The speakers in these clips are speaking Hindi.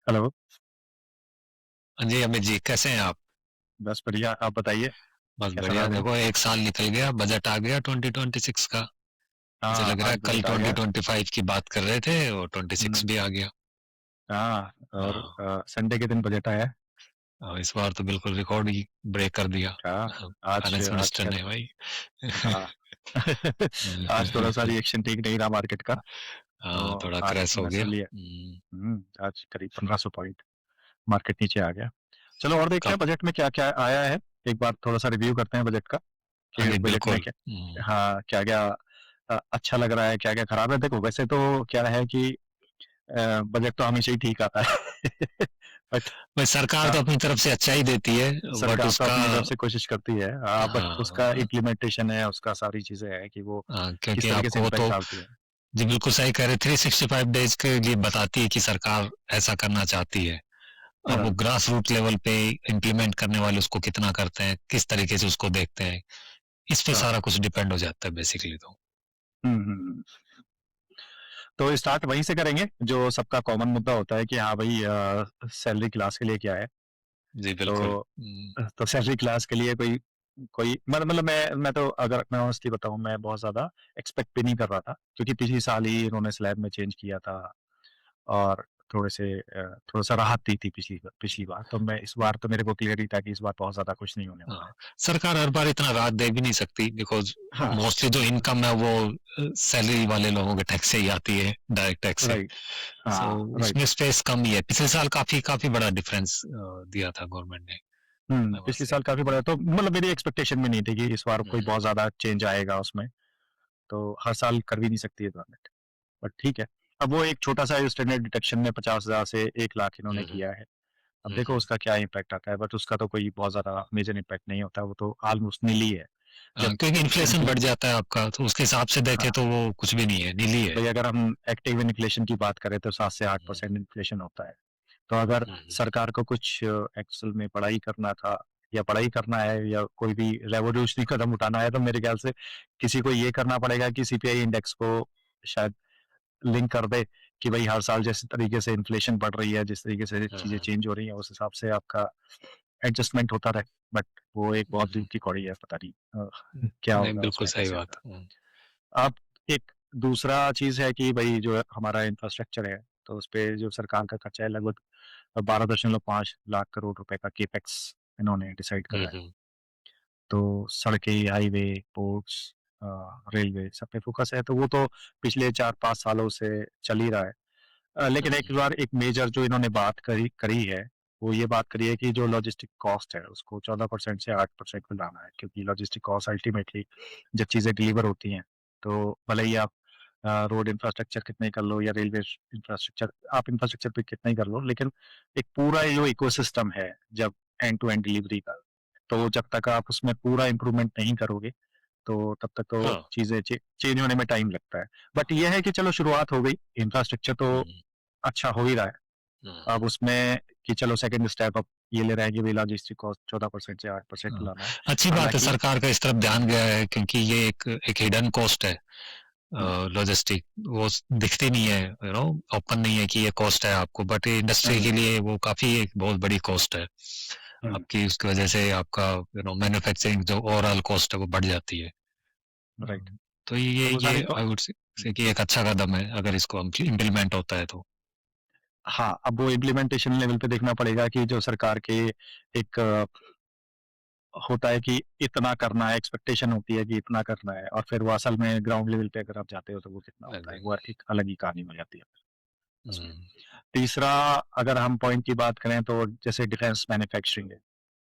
हेलो, हाँ जी, अमित जी कैसे हैं आप? बस बढ़िया, आप बताइए, बस कैसा रहा बढ़िया, दिन? देखो एक साल निकल गया, बजट आ गया 2026 का। मुझे हाँ, लग रहा है आज कल बजट आ गया। 2025 की बात कर रहे थे और 26 हुँ, भी आ गया। हाँ और हाँ, संडे के दिन बजट आया है। इस बार तो बिल्कुल रिकॉर्ड ही ब्रेक कर दिया। हाँ, आज फाइनेंस आज मिनिस्टर खैर ने भाई। हाँ। आज थोड़ा-सा रिएक्शन ठीक नहीं रहा मार्केट का, हाँ, तो थोड़ा आज क्रैश हो मैं गया। सुन लिया। आज करीब 1500 पॉइंट मार्केट नीचे आ गया। चलो और देखते कब? हैं बजट में क्या-क्या आया है। एक बार थोड़ा-सा रिव्यू करते हैं बजट का हाँ कि जी, बजट में बिल्कुल। क्या हाँ, क्या-क्या अच्छा लग रहा है, क्या-क्या खराब है। देखो वैसे तो क्या है कि बजट तो हमेशा ही ठीक आता है। बट भाई सरकार अ, तो अपनी तरफ से अच्छा ही देती है, बट सरकार तो उसका अपनी तरफ से कोशिश करती है, बट उसका हाँ, इम्प्लीमेंटेशन है, उसका सारी चीज़ें हैं कि वो किस क्योंकि तरीके से आपको वो इम्पैक्ट तो डालती है। जी बिल्कुल सही कह रहे, 365 डेज के लिए बताती है कि सरकार ऐसा करना चाहती है। अब वो हाँ। ग्रास रूट लेवल पे इम्प्लीमेंट करने वाले उसको कितना करते हैं, किस तरीके से उसको देखते हैं, इस पे हाँ। सारा कुछ डिपेंड हो जाता है बेसिकली तो। हुँ, हुँ, हुँ। तो स्टार्ट वहीं से करेंगे, जो सबका कॉमन मुद्दा होता है कि हाँ भई सैलरी क्लास के लिए क्या है? जी बिल्कुल। तो तो सैलरी क्लास के लिए कोई कोई मतलब मैं तो अगर मैं ऑनेस्टली बताऊँ मैं बहुत ज़्यादा एक्सपेक्ट भी नहीं कर रहा था, क्योंकि पिछले साल ही इन्होंने स्लैब में चेंज किया था। और थोड़ा-सा राहत दी थी पिछली बार, तो मैं इस बार तो मेरे को क्लियर ही था कि इस बार बहुत ज़्यादा कुछ नहीं होने वाला है। हाँ, सरकार हर बार इतना राहत दे भी नहीं सकती बिकॉज़ हाँ, मोस्टली जो इनकम है वो सैलरी वाले लोगों के टैक्स से ही आती है, डायरेक्ट टैक्स से। राइट, सो हाँ, राइट। उसमें स्पेस कम ही है। पिछले साल काफ़ी काफ़ी बड़ा डिफरेंस दिया था गवर्नमेंट ने, आई पिछले मस्ट से। साल काफ़ी बड़ा तो मतलब मेरी एक्सपेक्टेशन भी नहीं थी कि इस बार कोई हुँ, बहुत ज़्यादा चेंज आएगा उसमें, तो हर साल कर भी नहीं सकती है गवर्नमेंट, बट ठीक है। अब वो एक छोटा-सा स्टैंडर्ड डिडक्शन में 50,000 से 1,00,000 इन्होंने हुँ, हुँ, किया है। अब हुँ, देखो हुँ। उसका क्या इम्पैक्ट आता है, बट उसका तो कोई बहुत ज़्यादा मेजर इम्पैक्ट नहीं होता, वो तो ऑलमोस्ट नील ही है। हाँ, जब क्योंकि इन्फ्लेशन इन्फ्ले बढ़ जाता है आपका, तो उसके हिसाब से देखें हाँ। तो वो कुछ भी नहीं है, नील ही है। भई अगर हम एक्टिव इन्फ्लेशन की बात करें तो 7 से हुँ, 8% इन्फ्लेशन होता है। तो अगर हुँ, हुँ, सरकार को कुछ एक्चुअल में पढ़ाई करना था या पढ़ाई करना है या कोई भी रेवोल्यूशनरी कदम उठाना है, तो मेरे ख्याल से किसी को ये करना पड़ेगा कि सीपीआई इंडेक्स को शायद लिंक कर दे कि भई हर साल जिस तरीके से इन्फ्लेशन बढ़ रही है, जिस तरीके से हुँ, चीज़ें हुँ, चेंज हो रही हैं, उस हिसाब से आपका एडजस्टमेंट होता रहे। बट वो एक हुँ, बहुत दूर हुँ। की कौड़ी है, पता नहीं क्या नहीं, होगा बिल्कुल उसमें, सही कैसे बात। होगा। अब एक दूसरा चीज़ है कि भई जो हमारा इंफ्रास्ट्रक्चर है, तो उसपे जो सरकार का खर्चा है लगभग 12.5 लाख करोड़ रुपए का केपेक्स इन्होंने डिसाइड हुँ, करा है। हुँ, तो सड़कें, हाईवे, पोर्ट्स अ, रेलवे सब पे फ़ोकस है, तो वो तो पिछले 4-5 सालों से चल ही रहा है। हुँ, लेकिन एक हुँ, बार एक मेजर जो इन्होंने बात करी करी है, वो ये बात करी है कि जो लॉजिस्टिक कॉस्ट है, उसको 14% से 8% पे लाना है, क्योंकि लॉजिस्टिक कॉस्ट अल्टीमेटली जब चीज़ें डिलीवर होती हैं, तो भले ही आप रोड इंफ्रास्ट्रक्चर कितना ही कर लो या रेलवे इंफ्रास्ट्रक्चर आप इंफ्रास्ट्रक्चर पे कितना ही कर लो, लेकिन एक पूरा ये जो इकोसिस्टम है, जब एंड टू एंड डिलीवरी का, तो जब तक आप उसमें पूरा इम्प्रूवमेंट नहीं करोगे, तो तब तक तो हाँ, चीज़ें चेंज होने में टाइम लगता है। बट ये है कि चलो शुरुआत हो गई, इंफ्रास्ट्रक्चर तो हुँ, अच्छा हो ही रहा है। हुँ, अब उसमें कि चलो सेकंड स्टेप अब ये ले रहे हैं कि भई लॉजिस्टिक कॉस्ट 14% से 8% हाँ। लाना है। अच्छी बात है हालाँकि सरकार का इस तरफ ध्यान गया है क्योंकि ये एक हिडन कॉस्ट है हुँ, लॉजिस्टिक वो दिखती नहीं है ओपन नहीं है कि ये कॉस्ट है आपको बट इंडस्ट्री हुँ, के लिए वो काफी एक बहुत बड़ी कॉस्ट है हुँ, आपकी उसकी वजह से आपका मैन्युफैक्चरिंग जो ओवरऑल कॉस्ट है वो बढ़ जाती है राइट। तो ये तो वो ये सारी आई वुड से कि एक अच्छा कदम है अगर इसको इम्प्लीमेंट होता है तो हाँ, अब वो इम्प्लीमेंटेशन लेवल पे देखना पड़ेगा कि जो सरकार के एक होता है कि इतना करना है, एक्सपेक्टेशन होती है कि इतना करना है और फिर वो असल में ग्राउंड लेवल पे अगर आप जाते हो तो वो कितना होता है, अग्री वो एक अलग ही कहानी हो जाती है उसमें। हम्म तीसरा अगर हम पॉइंट की बात करें तो जैसे डिफेंस मैन्युफैक्चरिंग है,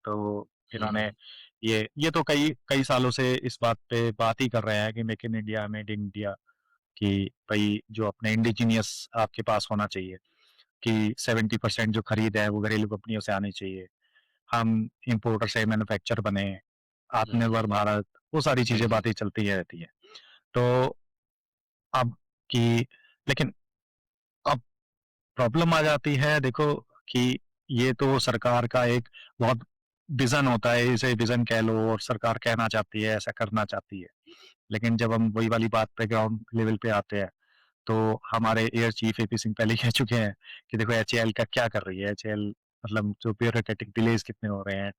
तो इन्होंने हम्म ये तो कई कई सालों से इस बात पे बात ही कर रहे हैं कि make in India, made in India कि भई जो अपने इंडिजीनियस आपके पास होना चाहिए कि 70% जो खरीद है वो घरेलू कंपनियों से आनी चाहिए। हम इम्पोर्टर से मैन्युफैक्चर बने, आत्मनिर्भर हम्म, भारत, वो सारी चीज़ें बिल्कुल बातें चलती ही रहती हैं। तो अब कि लेकिन अब प्रॉब्लम आ जाती है देखो कि ये तो सरकार का एक बहुत विज़न होता है, इसे विज़न कह लो और सरकार कहना चाहती है, ऐसा करना चाहती है। लेकिन जब हम वही वाली बात पे ग्राउंड लेवल पे आते हैं, तो हमारे एयर चीफ एपी सिंह पहले कह चुके हैं कि देखो एचएएल का क्या कर रही है, एचएएल मतलब जो ब्यूरोक्रेटिक डिलेज कितने हो रहे हैं।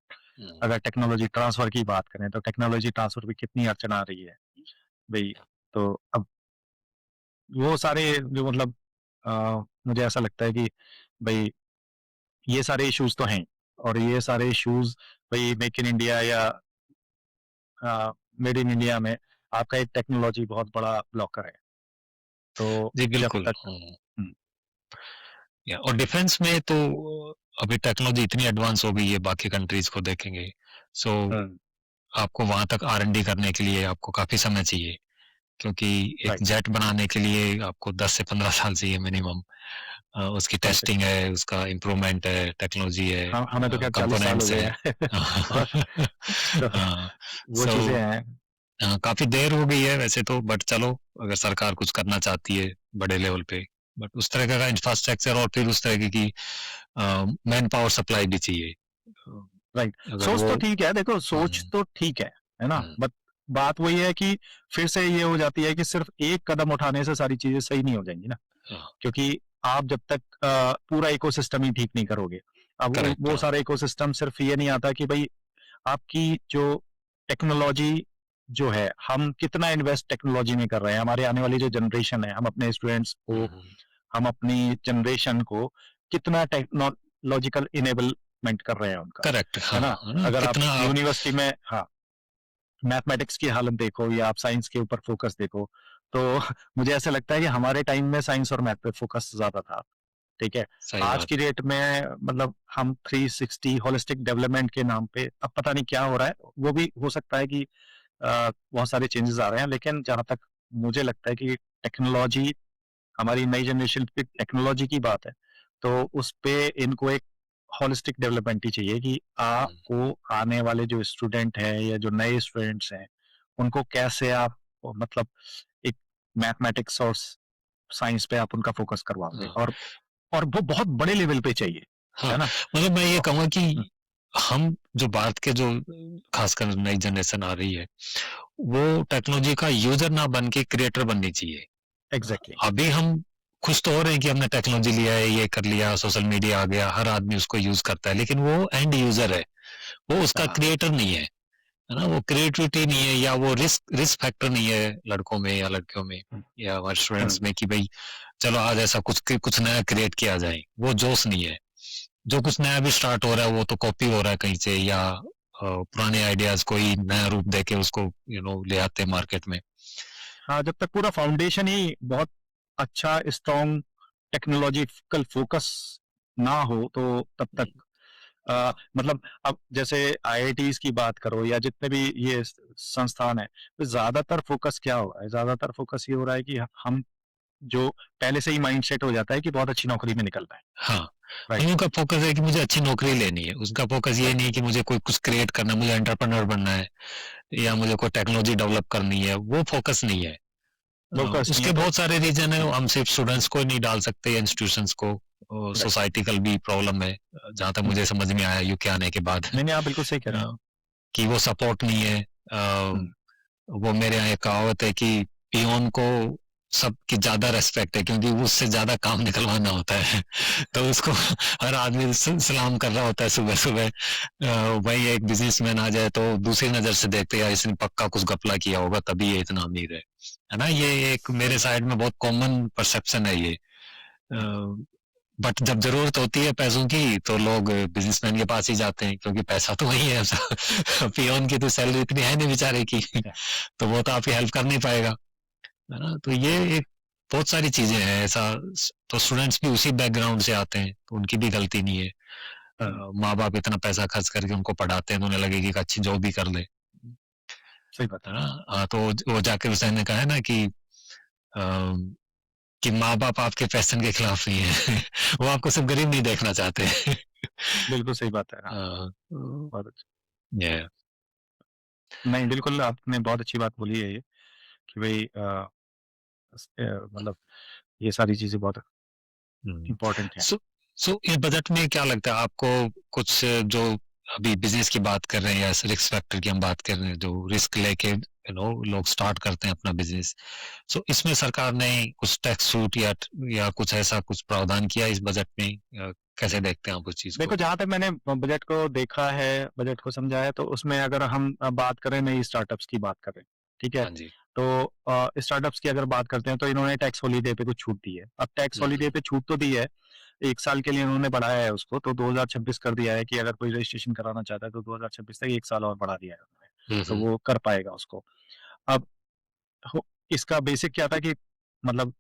अगर टेक्नोलॉजी ट्रांसफर की बात करें तो टेक्नोलॉजी ट्रांसफर में कितनी अड़चन आ रही है भाई। तो अब वो सारे जो मतलब मुझे ऐसा लगता है कि भाई ये सारे इश्यूज तो हैं, और ये सारे इश्यूज भाई मेक इन इंडिया या मेड इन इंडिया में आपका एक टेक्नोलॉजी बहुत बड़ा ब्लॉकर है। तो जी जब बिल्कुल। तक हम्म, या और डिफेंस में तो अभी टेक्नोलॉजी इतनी एडवांस हो गई है, बाकी कंट्रीज को देखेंगे, सो हम्म, आपको वहां तक R&D करने के लिए आपको काफी समय चाहिए, क्योंकि एक राइट, जेट बनाने के लिए आपको 10 से 15 साल चाहिए मिनिमम। उसकी समथिंग। टेस्टिंग है, उसका इम्प्रूवमेंट है, टेक्नोलॉजी है, हम हमें तो खैर 40 साल हो कंपोनेंट्स गए हैं। हैं और तो वो सो चीजें हैं। काफी देर हो गई है वैसे तो, बट चलो, अगर सरकार कुछ करना चाहती है बड़े लेवल पे, बट उस तरह का इंफ्रास्ट्रक्चर और फिर उस तरह की मैन पावर सप्लाई भी चाहिए। राइट, अगर सोच वो तो ठीक है, देखो सोच हम्म, तो ठीक है ना, हम्म, बट बात वही है कि फिर से ये हो जाती है कि सिर्फ एक कदम उठाने से सारी चीजें सही नहीं हो जाएंगी ना, क्योंकि आप जब तक पूरा इकोसिस्टम ही ठीक नहीं करोगे। अब करेक्ट। वो सारा इकोसिस्टम सिर्फ ये नहीं आता कि भाई आपकी जो टेक्नोलॉजी जो है, हम कितना इन्वेस्ट टेक्नोलॉजी में कर रहे हैं, हमारे आने वाली जो जनरेशन है, हम अपने स्टूडेंट्स को, हम अपनी जनरेशन को कितना टेक्नोलॉजिकल इनेबलमेंट कर रहे हैं उनका, करेक्ट, है हाँ, ना। है ना, अगर आप कितना आप यूनिवर्सिटी में, हाँ, मैथमेटिक्स की हालत देखो या आप साइंस के ऊपर फोकस देखो, तो मुझे ऐसा लगता है कि हमारे टाइम में साइंस और मैथ पे फोकस ज्यादा था। ठीक है, सही आज बात। की डेट में मतलब हम 360 होलिस्टिक डेवलपमेंट के नाम पे अब पता नहीं क्या हो रहा है। वो भी हो सकता है कि बहुत सारे चेंजेस आ रहे हैं, लेकिन जहां तक मुझे लगता है कि टेक्नोलॉजी, हमारी नई जनरेशन की टेक्नोलॉजी की बात है, तो उस पे इनको एक होलिस्टिक डेवलपमेंट ही चाहिए कि आपको आने वाले जो स्टूडेंट हैं या जो नए स्टूडेंट्स हैं, उनको कैसे आप मतलब एक मैथमेटिक्स और साइंस पे आप उनका फोकस करवाओगे, हाँ, और वो बहुत बड़े लेवल पे चाहिए, हाँ, है ना। मतलब मैं ये तो कहूँगा कि हम जो भारत के जो खासकर नई जनरेशन आ रही है, वो टेक्नोलॉजी का यूजर ना बन के क्रिएटर बननी चाहिए। एग्जैक्टली, अभी हम खुश तो हो रहे हैं कि हमने टेक्नोलॉजी लिया है, ये कर लिया, सोशल मीडिया आ गया, हर आदमी उसको यूज करता है, लेकिन वो एंड यूजर है, वो उसका हाँ, क्रिएटर नहीं है ना, वो क्रिएटिविटी नहीं है, या वो रिस्क रिस्क फैक्टर नहीं है लड़कों में या लड़कियों में हम्म, या हमारे स्टूडेंट्स हम्म, में कि भाई चलो आज ऐसा कुछ नया क्रिएट किया जाए, वो जोश नहीं है। जो कुछ नया भी स्टार्ट हो रहा है वो तो कॉपी हो रहा है कहीं से, या पुराने आइडियाज को ही नया रूप देके उसको ले आते हैं मार्केट में। हाँ, जब तक पूरा फाउंडेशन ही बहुत अच्छा स्ट्रॉन्ग टेक्नोलॉजिकल फोकस ना हो, तो तब तक मतलब अब जैसे आईआईटीज की बात करो या जितने भी ये संस्थान है, तो ज्यादातर फोकस क्या हो रहा है, ज्यादातर फोकस ये हो रहा है कि हम जो पहले से ही माइंड सेट हो जाता है कि बहुत अच्छी नौकरी में निकलना है। हाँ, राइट, उनका फोकस है कि मुझे अच्छी नौकरी लेनी है, उसका फोकस ये राइट, नहीं है कि मुझे कोई कुछ क्रिएट करना है, मुझे एंटरप्रेन्योर बनना है या मुझे कोई टेक्नोलॉजी डेवलप करनी है, वो फोकस नहीं है। फोकस नहीं है उसके तो बहुत सारे रीजन है, हम सिर्फ स्टूडेंट्स को नहीं डाल सकते या इंस्टीट्यूशंस को, राइट, सोसाइटिकल भी प्रॉब्लम है, जहाँ तक मुझे समझ में आया यूके आने के बाद। नहीं नहीं, आप बिल्कुल सही कह रहे अ, कि वो सपोर्ट नहीं है। हैं। वो मेरे यहाँ एक कहावत है कि पियोन को सबकी ज्यादा रेस्पेक्ट है, क्योंकि वो उससे ज्यादा काम निकलवाना होता है। तो उसको हर आदमी सलाम कर रहा होता है सुबह सुबह। वही एक बिजनेसमैन आ जाए तो दूसरी नजर से देखते हैं, यार इसने पक्का कुछ घपला किया होगा तभी ये इतना अमीर है ना। ये एक मेरे साइड में बहुत कॉमन परसेप्शन है ये। बट जब जरूरत होती है पैसों की तो लोग बिजनेसमैन के पास ही जाते हैं, क्योंकि पैसा तो वही है। पियोन की तो सैलरी इतनी है नहीं बेचारे की, तो वो तो आपकी हेल्प कर नहीं पाएगा, है ना। तो ये एक बहुत सारी चीजें हैं ऐसा। तो स्टूडेंट्स भी उसी बैकग्राउंड से आते हैं, तो उनकी भी गलती नहीं है। माँ बाप इतना पैसा खर्च करके उनको पढ़ाते हैं तो उन्हें लगे कि एक अच्छी जॉब भी कर ले, सही बात है है। ना। तो वो जाके उसने ने कहा है ना कि माँ बाप आपके पैशन के खिलाफ नहीं है। वो आपको सिर्फ गरीब नहीं देखना चाहते। बिल्कुल सही बात है, हाँ, अ, बहुत अच्छी। ये नहीं, बिल्कुल आपने बहुत अच्छी बात बोली है ये, कि भाई मतलब ये सारी चीजें बहुत इंपॉर्टेंट है। सो सो इस बजट में क्या लगता है आपको, कुछ जो अभी बिजनेस की बात कर रहे हैं या रिस्क फैक्टर की हम बात कर रहे हैं, जो रिस्क लेके लोग स्टार्ट करते हैं अपना बिजनेस। सो इसमें सरकार ने कुछ टैक्स छूट या कुछ ऐसा कुछ प्रावधान किया इस बजट में? कैसे देखते हैं आप उस चीज देखो, को? जहाँ तक मैंने बजट को देखा है, बजट को समझा है, तो उसमें अगर हम बात करें, नई स्टार्टअप्स की बात करें, ठीक है? हाँ जी। तो स्टार्टअप्स की अगर बात करते हैं तो इन्होंने टैक्स हॉलिडे पे कुछ छूट दी है। अब टैक्स हॉलिडे हम्म। पे छूट तो दी है, 1 साल के लिए इन्होंने बढ़ाया है उसको, तो 2026 कर दिया है कि अगर कोई रजिस्ट्रेशन कराना चाहता है तो 2026 तक 1 साल और बढ़ा दिया है उन्होंने, तो हम्म। वो कर पाएगा उसको। अब हो इसका बेसिक क्या था कि मतलब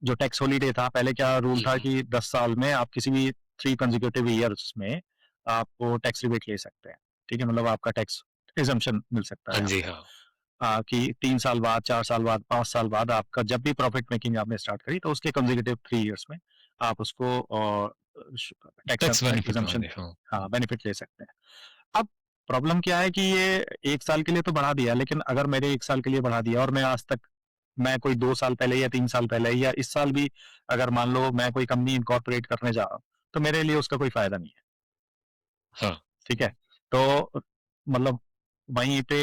जो टैक्स हॉलिडे था, पहले क्या रूल था हम्म। कि 10 साल में आप किसी भी 3 कंसेक्यूटिव ईयर्स में आपको टैक्स रिबेट ले सकते हैं। ठीक है? मतलब आपका टैक्स एग्जम्पशन मिल सकता हाँ है जी। आपको। हाँ। कि 3 साल बाद, 4 साल बाद, 5 साल बाद आपका जब भी प्रॉफिट मेकिंग आपने स्टार्ट करी तो उसके कंसेक्यूटिव 3 इयर्स में आप उसको टैक्स टैक्स बेनिफिट एग्जम्पशन, वाले, हाँ। हाँ, बेनिफिट ले सकते हैं। अब प्रॉब्लम क्या है कि ये 1 साल के लिए तो बढ़ा दिया, लेकिन अगर मैंने 1 साल के लिए बढ़ा दिया और मैं कोई 2 साल पहले या 3 साल पहले या इस साल भी अगर मान लो मैं कोई कंपनी इनकॉर्पोरेट करने जा रहा हूँ, तो मेरे लिए उसका कोई फ़ायदा नहीं है, हाँ। ठीक है? तो मतलब वहीं पे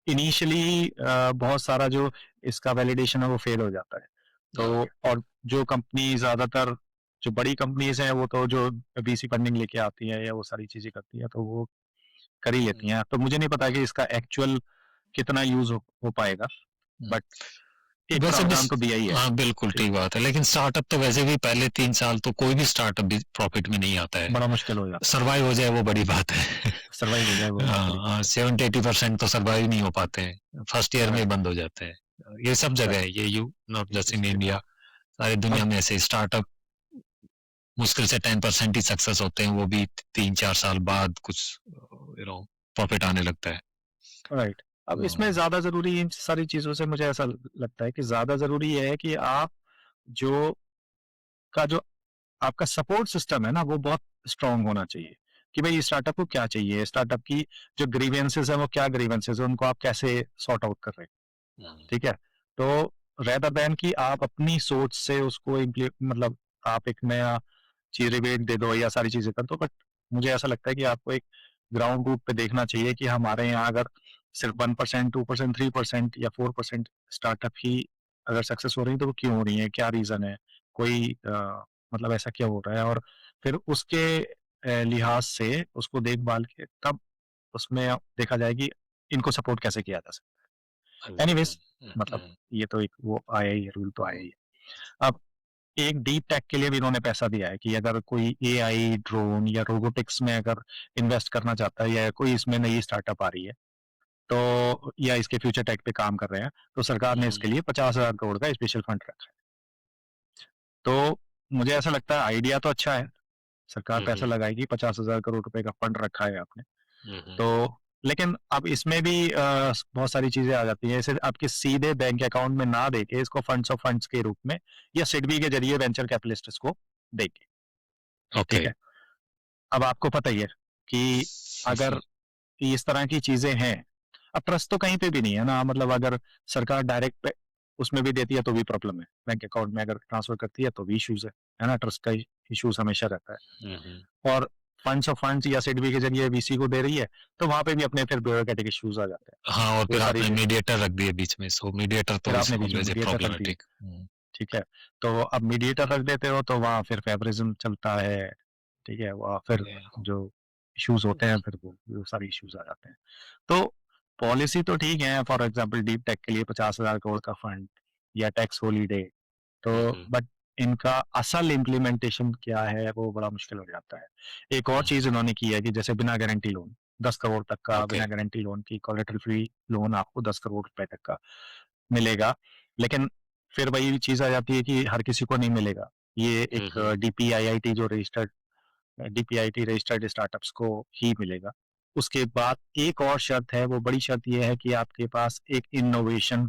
इनिशियली बहुत सारा जो इसका वैलिडेशन है वो फ़ेल हो जाता है। हाँ। तो और जो कंपनी ज़्यादातर जो बड़ी कंपनीज़ हैं वो तो जो वीसी फंडिंग लेके आती हैं या वो सारी चीज़ें करती हैं, तो वो कर ही लेती हैं। तो मुझे नहीं पता कि इसका एक्चुअल कितना यूज़ हो पाएगा, हम्म। बट एक वैसे भी प्रावधान तो दिया ही है। हाँ, बिल्कुल ठीक ठीक है? बात है, लेकिन स्टार्टअप तो वैसे भी पहले 3 साल तो कोई भी स्टार्टअप भी प्रॉफिट में नहीं आता है। बड़ा मुश्किल हो जाता है। सरवाइव हो जाए वो बड़ी बात है। सर्वाइव हो जाए वो बहुत बड़ी बात 70-80% तो सरवाइव नहीं हो पाते हैं, फर्स्ट ईयर है। में ही राइट, बंद हो जाते हैं। ये सब जगह राइट। है, ये यू नॉट जस्ट इन इसलिए इंडिया, सारी अब दुनिया में ऐसे स्टार्टअप मुश्किल से 10% ही सक्सेस होते हैं, वो भी 3-4 साल बाद कुछ प्रॉफिट आने लगता है। राइट, अब इसमें अ, ज़्यादा ज़रूरी इन सारी चीज़ों से मुझे ऐसा लगता है कि ज़्यादा ज़रूरी ये है कि आप जो जो आपका सपोर्ट सिस्टम है ना, वो बहुत स्ट्रांग होना चाहिए कि भाई स्टार्टअप को क्या चाहिए, स्टार्टअप की जो ग्रीवेंसेस है वो क्या ग्रीवेंसेस है, उनको आप कैसे सॉर्ट आउट कर रहे हैं। ठीक है? तो रेदर देन कि आप अपनी सोच से उसको मतलब आप एक नया चीज़ रिबेट दे दो या सारी चीज़ें कर दो, बट मुझे ऐसा लगता है कि आपको एक ग्राउंड रूट पे देखना चाहिए कि हमारे यहाँ अगर सिर्फ 1%, 2%, 3% या 4% स्टार्टअप ही अगर सक्सेस हो रही है तो वो क्यों हो रही है, क्या रीज़न है, कोई मतलब ऐसा क्या हो रहा है, और फिर उसके लिहाज से उसको देखभाल के तब उसमें देखा जाए कि इनको सपोर्ट कैसे किया जा सकता हाँ है। जी। एनीवेज, मतलब ये तो एक वो आया ही है, रूल तो आया ही है। अब एक डीप टेक के लिए भी इन्होंने पैसा दिया है कि अगर कोई एआई, ड्रोन या रोबोटिक्स में अगर इन्वेस्ट करना चाहता है या कोई इसमें नई स्टार्टअप आ रही है, तो या इसके फ्यूचर टेक पे काम कर रहे हैं, तो सरकार ने इसके लिए 50,000 करोड़ का स्पेशल फंड रखा है। तो मुझे ऐसा लगता है आइडिया तो अच्छा है, सरकार पैसा लगाएगी, 50,000 करोड़ रुपए का फंड रखा है आपने। तो लेकिन अब इसमें भी बहुत सारी चीज़ें आ जाती हैं, जैसे आपके सीधे बैंक अकाउंट में ना देके इसको फंड्स ऑफ फंड्स के रूप में या सिडबी के ज़रिए वेंचर कैपिटलिस्ट इसको देंगे, ओके। ठीक है? अब आपको पता ही है कि अगर इस तरह की चीज़ें हैं, अब ट्रस्ट तो कहीं पे भी नहीं है ना, मतलब अगर सरकार डायरेक्ट उसमें भी देती है तो भी प्रॉब्लम है, बैंक अकाउंट में अगर ट्रांसफ़र करती है तो भी इश्यूज़ है ना? ट्रस्ट का इश्यूज़ हमेशा रहता है। और फंड्स ऑफ फंड्स या सिडबी के ज़रिए वीसी को दे रही है, तो वहाँ पे भी अपने फिर ब्यूरोक्रेटिक इश्यूज़ आ जाते हैं। हाँ, और वो फिर सारी आपने चीज़ें, मीडिएटर रख दिए बीच में, सो मीडिएटर फिर तो इज आपने बीच में ऑलवेज ए मीडिएटर रख दिए, प्रॉब्लमेटिक। ठीक है? तो अब मीडिएटर रख देते हो तो वहाँ फिर फेवरिज़्म चलता है, ठीक है? वहाँ फिर जो इश्यूज़ होते हैं फिर वो सारे इश्यूज़ आ जाते हैं। तो पॉलिसी तो ठीक है, फॉर एग्ज़ाम्पल डीप टेक के लिए 50,000 करोड़ का फंड या टैक्स हॉलिडे, तो बट इनका असल इम्प्लीमेंटेशन क्या है वो बड़ा मुश्किल हो जाता है। एक और चीज़ इन्होंने की है कि जैसे बिना गारंटी लोन, 10 करोड़ तक का ओके। बिना गारंटी लोन की कोलेटरल फ्री लोन आपको 10 करोड़ रुपए तक का मिलेगा। लेकिन फिर वही चीज़ आ जाती है कि हर किसी को नहीं मिलेगा। ये एक डीपीआईआईटी जो रजिस्टर्ड डीपीआईटी रजिस्टर्ड स्टार्टअप्स को ही मिलेगा। उसके बाद एक और शर्त है, वो बड़ी शर्त ये है कि आपके पास एक इनोवेशन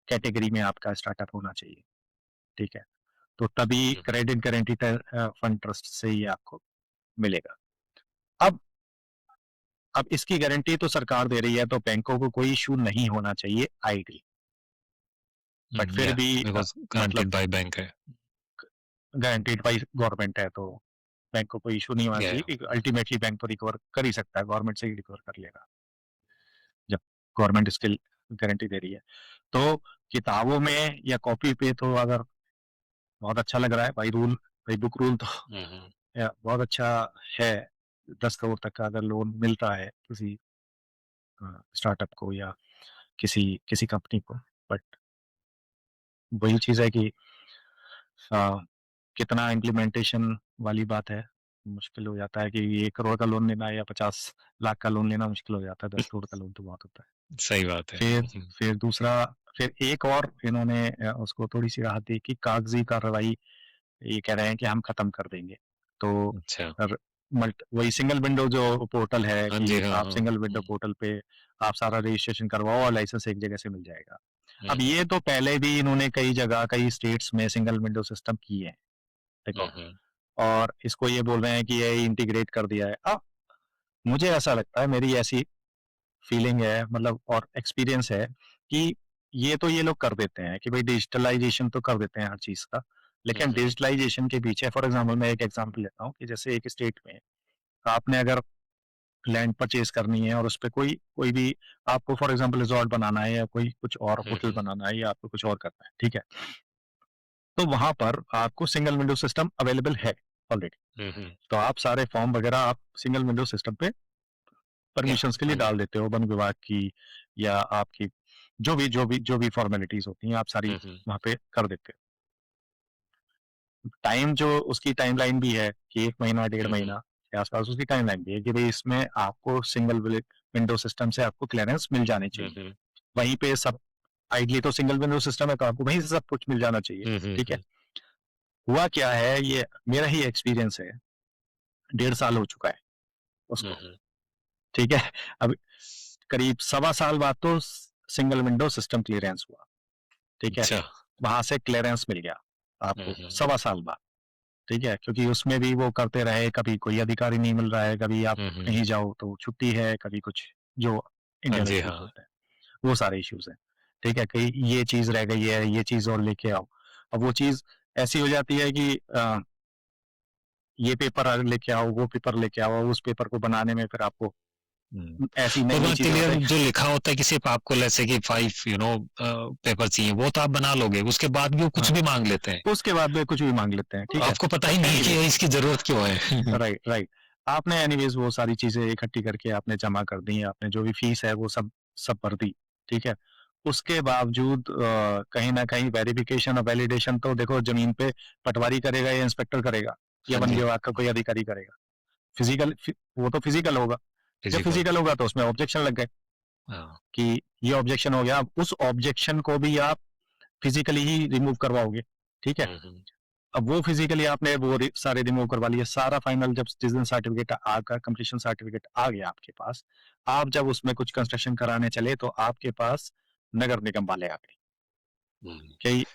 कैटेगरी में आपका स्टार्टअप होना चाहिए, ठीक है? तो तभी क्रेडिट गारंटी फंड ट्रस्ट से ही आपको मिलेगा। अब अब इसकी गारंटी तो सरकार दे रही है, तो बैंकों को कोई इश्यू नहीं होना चाहिए आइडियली, बट फिर या भी बिकॉज़ मतलब गारंटीड बाय बैंक है। गारंटीड बाय गवर्नमेंट है, तो बैंक को कोई इश्यू नहीं होना या चाहिए कि अल्टीमेटली बैंक तो रिकवर कर ही सकता है, गवर्नमेंट से ही रिकवर कर लेगा, जब गवर्नमेंट स्टिल गारंटी दे रही है। तो किताबों में या कॉपी पे तो अगर बहुत अच्छा लग रहा है भाई बुक रूल तो बहुत अच्छा है। 10 करोड़ तक का अगर लोन मिलता है किसी स्टार्टअप को या किसी किसी कंपनी को, बट वही चीज़ है कि कितना इम्प्लीमेंटेशन वाली बात है। मुश्किल हो जाता है कि 1 करोड़ का लोन लेना या 50 लाख का लोन लेना मुश्किल हो जाता है, 10 करोड़ का लोन तो बहुत होता है। सही बात है। फिर फिर दूसरा फिर एक और इन्होंने उसको थोड़ी-सी राहत दी कि कागज़ी कार्रवाई ये कह रहे हैं कि हम खत्म कर देंगे। तो अच्छा। अर मल्ट वही सिंगल विंडो जो पोर्टल है हाँ जी, कि हाँ, आप हाँ। सिंगल विंडो पोर्टल पे आप सारा रजिस्ट्रेशन करवाओ और लाइसेंस एक जगह से मिल जाएगा। हुँ, अब हुँ। ये तो पहले भी इन्होंने कई जगह, कई स्टेट्स में सिंगल विंडो सिस्टम किए हैं, हुँ, देखो, हुँ। और इसको ये बोल रहे हैं कि ये इंटीग्रेट कर दिया है। मुझे ऐसा लगता है, मेरी ऐसी फीलिंग है मतलब और एक्सपीरियंस है कि ये लोग कर देते हैं कि भाई डिजिटलाइजेशन तो कर देते हैं हर चीज़ का, हुँ, लेकिन हुँ। डिजिटलाइजेशन के पीछे फॉर एग्ज़ाम्पल मैं एक एग्ज़ाम्पल लेता हूँ कि जैसे एक स्टेट में आपने अगर लैंड परचेज़ करनी है और उसपे कोई कोई भी आपको फॉर एग्ज़ाम्पल रिज़ॉर्ट बनाना है या कोई कुछ और हुँ, होटल हुँ। बनाना है या आपको कुछ और करना है, ठीक है? तो वहाँ पर आपको सिंगल विंडो सिस्टम अवेलेबल है ऑलरेडी। हुँ, हुँ। तो आप सारे फॉर्म वगैरह आप सिंगल विंडो सिस्टम पे या परमिशंस के लिए हाँ जी। डाल देते हो, वन विभाग की या आपकी जो भी फॉर्मेलिटीज़ होती हैं, आप सारी हुँ, हुँ। वहाँ पे कर देते हो। टाइम जो उसकी टाइमलाइन भी है कि 1 महीना, डेढ़ हुँ, हुँ। महीना के आस-पास उसकी टाइमलाइन भी है कि भई इसमें आपको सिंगल विंडो सिस्टम से आपको क्लीयरेंस मिल जानी हुँ, चाहिए। हुँ। वहीं पे सब आइडियली तो सिंगल विंडो सिस्टम है तो आपको वहीं से सब कुछ मिल जाना चाहिए, हुँ, हुँ, ठीक है? हुँ। हुआ क्या है, ये मेरा ही एक्सपीरियंस है, 1.5 साल हो चुका है हुँ, उसको, हुँ। ठीक है? अब करीब सवा साल बाद तो सिंगल विंडो सिस्टम क्लीयरेंस हुआ, ठीक है? अच्छा। वहाँ से क्लीयरेंस मिल गया हुँ, आपको हुँ। सवा साल बाद, ठीक है? क्योंकि उसमें भी वो करते रहे, कभी कोई अधिकारी नहीं मिल रहा है, कभी आप हुँ, हुँ। कहीं जाओ तो छुट्टी है, कभी कुछ जो हाँ इंडियन जी, इश्यूज़ हाँ। होते हैं, वो सारे इश्यूज़ हैं, ठीक है? कहीं ये चीज़ रह गई है, ये चीज़ और लेके आओ। अब वो चीज़ ऐसी हो जाती है कि ये पेपर लेके आओ, वो पेपर लेके आओ, उस पेपर को बनाने में फिर आपको हुँ। ऐसी और नई-नई वहाँ चीज़ें क्लियर बताई। जो लिखा होता है कि सिर्फ़ आपको लेट्स से कि 5 पेपर चाहिए, वो तो आप बना लोगे, उसके बाद भी वो कुछ हाँ, भी माँग लेते हैं। उसके बाद में कुछ भी माँग लेते हैं, ठीक है? आपको पता तो ही नहीं है कि एनीवेज़ इसकी ज़रूरत क्यों है? Right, right. आपने एनीवेज़ वो सारी चीज़ें इकट्ठी करके आपने जमा कर दी, आपने जो भी फीस है वो सब सब भर दी, ठीक है? उसके बावजूद कहीं न कहीं वेरिफ़िकेशन और वैलिडेशन तो देखो ज़मीन पे पटवारी करेगा या इंस्पेक्टर करेगा या हाँ वन जी। विभाग का कोई अधिकारी करेगा। वो तो फिज़िकल होगा। जब फिज़िकल। फिज़िकल होगा तो उसमें ऑब्जेक्शन लग गए हाँ। कि ये ऑब्जेक्शन हो गया, अब उस ऑब्जेक्शन को भी आप फिज़िकली ही रिमूव करवाओगे, ठीक है? हुँ, हुँ। अब वो फिजिकली आपने वो सारे रिमूव करवा लिए, सारा फाइनल जब सिटीजन सर्टिफिकेट आकर कंप्लीशन सर्टिफिकेट आ गया आपके पास, आप जब उसमें कुछ कंस्ट्रक्शन कराने चले तो आपके पास नगर निगम वाले आ गए हुँ। कि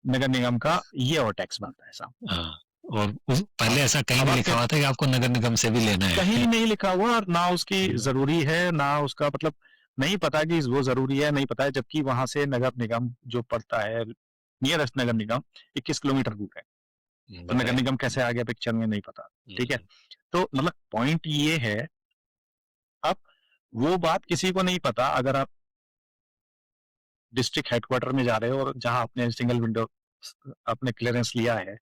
नगर निगम का ये और टैक्स बनता है साहब। हाँ, और उस पहले अब ऐसा कहीं अब नहीं आप लिखा कह हुआ था कि आपको नगर निगम से भी लेना है। कहीं नहीं लिखा हुआ और ना उसकी हुँ, जरूरी है, ना उसका मतलब नहीं पता कि वो जरूरी है, नहीं पता है, जबकि वहां से नगर निगम जो पड़ता है, नियरेस्ट नगर निगम 21 किलोमीटर दूर है। तो नगर बताइए। निगम कैसे आ गया पिक्चर में नहीं पता, हुँ, ठीक है? हुँ। तो मतलब पॉइंट ये है, अब वो बात किसी को नहीं पता अगर आप डिस्ट्रिक्ट हेडक्वार्टर में जा रहे हो और जहां आपने सिंगल विंडो आपने क्लियरेंस लिया है,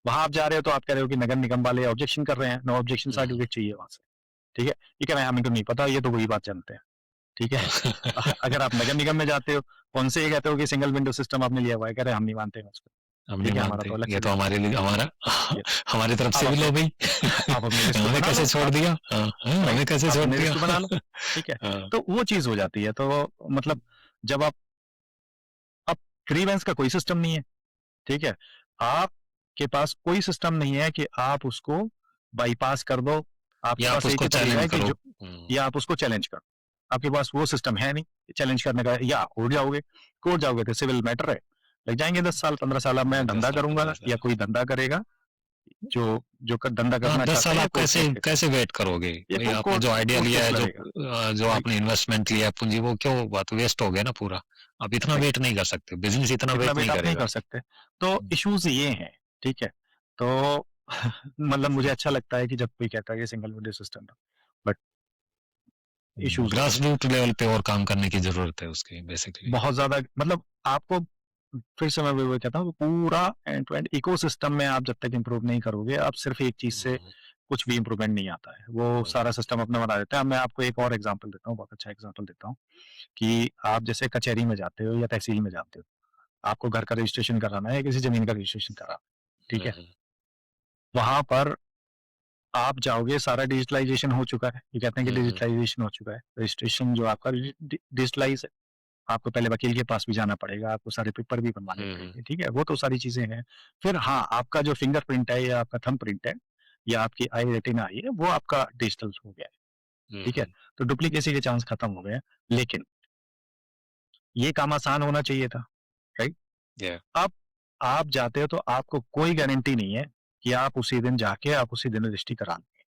वहां आप जा रहे हो तो आप कह रहे हो कि नगर निगम वाले ऑब्जेक्शन कर रहे हैं, नो ऑब्जेक्शन हुँ, हुँ। सर्टिफिकेट चाहिए वहां से, ठीक है? ये कह रहे हैं हमें तो नहीं पता, ये तो वही बात जानते हैं, ठीक है? अगर आप नगर निगम में जाते हो, उनसे ये कहते हो कि सिंगल विंडो सिस्टम आपने लिया हुआ है, कह रहे हैं हम नहीं मानते हैं उसको, हम नहीं ठीक है? हमारा मानते, तो अलग ये से तो चलता हमारे लिए हमारा है, ये हमारी तरफ आप से भी अपने लो भई। आप अपनी लिस्ट हमें बना लो, कैसे छोड़ आप दिया? हाँ, हाँ, राइट, हमें कैसे आप छोड़ अपनी दिया? लिस्ट बना लो, ठीक है? हाँ। तो वो चीज हो जाती है, तो मतलब जब आप अब ग्रीवेंस का कोई सिस्टम नहीं है, ठीक है? आपके पास कोई सिस्टम नहीं है कि आप उसको बाईपास कर दो। आपके या आप पास एक उसको ही तरीका चैलेंज है कि करो। जो हुँ, या आप उसको चैलेंज करो। आपके पास वो सिस्टम है नहीं, चैलेंज करने का, या कोर्ट जाओगे तो सिविल मैटर है। लग जाएँगे 10 साल, 15 साल। अब मैं 10 धंधा साल, करूँगा 15 या साल। कोई धंधा करेगा, जो धंधा हाँ, करना 10 चाहता साल है, या आप कोर्ट कैसे केस लड़ेगा, कैसे वेट करोगे? या वही को आपने कोर्ट जो आइडिया कोर्ट लिया केस है, लड़ेगा, जो राइट? आपने इन्वेस्टमेंट लिया है पूँजी, वो क्यों बात वेस्ट हो गया ना पूरा। आप इतना राइट। वेट नहीं कर सकते, बिज़नेस इतना इतना वेट नहीं वेट आप नहीं करेगा। कर सकते। तो हुँ, इश्यूज़ ये हैं, ठीक है? तो मतलब मुझे अच्छा लगता है कि जब कोई कहता है कि सिंगल विंडो सिस्टम है, बट इश्यूज़ होते ग्रास हैं। रूट लेवल पे और काम करने की ज़रूरत है उसकी बेसिकली। बहुत ज़्यादा मतलब आपको फिर से मैं वही कहता हूँ पूरा एंड टू एंड इकोसिस्टम में आप जब तक इम्प्रूव नहीं करोगे, आप सिर्फ एक चीज़ से हुँ, कुछ भी इम्प्रूवमेंट नहीं आता है। वो हुँ, सारा सिस्टम अपना बना देता है। मैं आपको एक और एग्ज़ाम्पल देता हूँ, बहुत अच्छा एग्ज़ाम्पल देता हूँ कि आप जैसे कचहरी में जाते हो या तहसील में जाते हो, आपको घर का रजिस्ट्रेशन कराना है या किसी ज़मीन का रजिस्ट्रेशन कराना है, ठीक हुँ, है? हुँ, वहाँ पर आप जाओगे, सारा डिजिटलाइज़ेशन हो चुका है। ये कहते हैं कि हुँ, हुँ, डिजिटलाइज़ेशन हो चुका है। रजिस्ट्रेशन जो आपका डिजिटलाइज़ है। आपको पहले वकील के पास भी जाना पड़ेगा, आपको सारे पेपर भी बनवाने हुँ, हुँ, पड़ेंगे, ठीक है? वो तो सारी चीज़ें हैं। फिर हाँ, आपका जो फिंगरप्रिंट है या आपका थंब प्रिंट है या आपकी आई रेटिना आई है, वो आपका डिजिटल हो गया है, हुँ, ठीक है? हुँ, तो डुप्लीकेसी के चांस खत्म हो गए हैं। लेकिन ये काम आसान होना चाहिए था, राइट? या अब आप जाते हो तो आपको कोई गारंटी नहीं है कि आप उसी दिन जाके आप उसी दिन रजिस्ट्री करा लेंगे।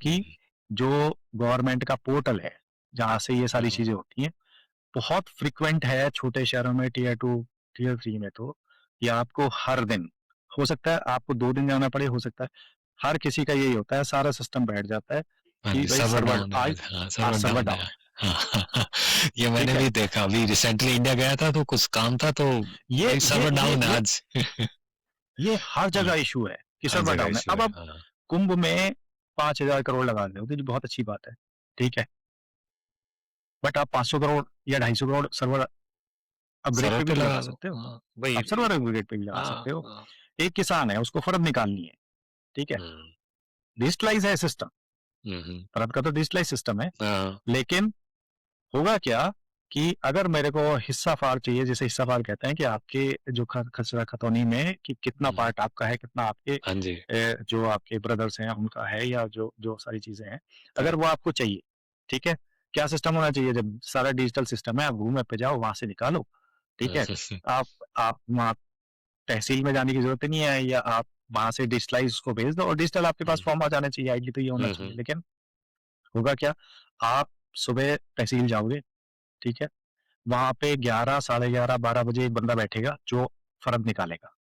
हुँ, क्योंकि जो गवर्नमेंट का पोर्टल है, जहाँ से ये हुँ, सारी हुँ, चीज़ें होती हैं, बहुत फ्रीक्वेंट है छोटे शहरों में टियर 2, टियर 3 में तो कि आपको हर दिन हो सकता है आपको 2 दिन जाना पड़े, हो सकता है हर किसी का यही होता है, सारा सिस्टम बैठ जाता है हाँ कि जी, भई सर्वर सर्वर डाउन है आज आज, हाँ, आज सर्वर सर्वर डाउन है। डाउन है, हाँ, हाँ, हाँ, ये मैंने ठीक है? भी देखा, अभी रिसेंटली इंडिया गया था तो कुछ काम था तो ये भाई ये सर्वर ये डाउन है ये आज। ये हर हाँ, जगह इश्यू है कि हर सर्वर जगह डाउन है। इश्यू अब है। आप हाँ, कुंभ में 5,000 करोड़ लगा रहे हो, तो ये बहुत अच्छी बात है, ठीक है? बट आप 500 करोड़ या 250 करोड़ सर्वर अपग्रेड सर्वर पे भी पे तो लगा लगा दो। सकते हो। हाँ, वही आप सर्वर अपग्रेड पे भी लगा हाँ, सकते हो। हाँ, एक किसान है, उसको फर्द निकालनी है, ठीक है? हुँ, डिजिटलाइज़ है सिस्टम, हुँ, हुँ, फर्द का तो डिजिटलाइज़ सिस्टम है, हाँ, लेकिन होगा क्या कि अगर मेरे को हिस्सा-फार चाहिए, जिसे हिस्सा-फार कहते हैं कि आपके जो खसरा खतौनी में कि कितना हुँ, पार्ट आपका है, कितना आपके हाँ जी, जो आपके ब्रदर्स हैं उनका है या जो जो सारी चीज़ें हैं, हाँ, अगर वो आपको चाहिए, ठीक है? क्या सिस्टम होना चाहिए जब सारा डिजिटल सिस्टम है, आप गूगल मैप पे जाओ, वहाँ से निकालो, ठीक हुँ, है? आप वहाँ तहसील में जाने की ज़रूरत ही नहीं है या आप वहाँ से डिजिटलाइज़ उसको भेज दो और डिजिटल आपके पास हुँ, फॉर्म आ जाना चाहिए, आइडिया तो ये होना हुँ, चाहिए। हुँ, लेकिन होगा क्या, आप सुबह तहसील जाओगे, ठीक है? वहाँ पे 11 साढ़े 11, 12 बजे एक बंदा बैठेगा जो फर्द निकालेगा,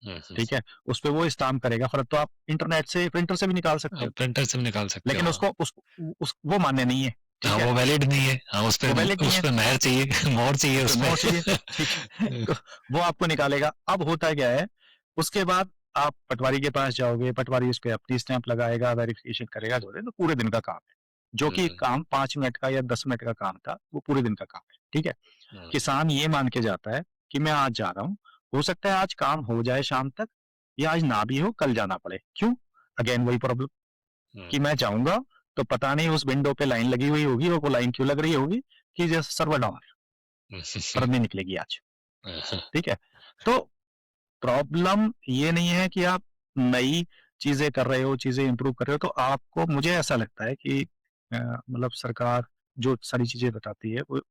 हुँ, हुँ, ठीक है? उसपे वो स्टाम्प करेगा, फर्द तो आप इंटरनेट से प्रिंटर से भी निकाल सकते हो, आप प्रिंटर से भी निकाल सकते हो, लेकिन हाँ। उसको उस वो मान्य नहीं है, हाँ, ठीक है? वो वैलिड नहीं है। हाँ, वो वैलिड नहीं उस है, पे मेहर चाहिए, मोहर चाहिए उसपे उस मोहर चाहिए, पे। ठीक है? तो वो आपको निकालेगा। अब होता क्या है, उसके बाद आप पटवारी के पास जाओगे, पटवारी उसपे अपनी स्टैम्प लगाएगा, वेरिफिकेशन करेगा, जो है तो पूरे दिन का काम है। जो कि हुँ, काम 5 मिनट का या 10 मिनट का काम था, वो पूरे दिन का काम है, ठीक है? हुँ, किसान ये मान के जाता है कि मैं आज जा रहा हूँ, हो सकता है आज काम हो जाए शाम तक या आज ना भी हो, कल जाना पड़े। क्यों? अगेन वही प्रॉब्लम हुँ, कि मैं जाऊँगा, तो पता नहीं उस विंडो पे लाइन लगी हुई होगी और वो लाइन क्यों लग रही होगी कि जैसे सर्वर डाउन है, फर्द नहीं निकलेगी आज, हुँ, ठीक है? तो प्रॉब्लम ये नहीं है कि आप नई चीज़ें कर रहे हो, चीज़ें इम्प्रूव कर रहे हो, तो आपको मुझे ऐसा लगता है कि मतलब सरकार जो सारी चीज़ें बताती है, वो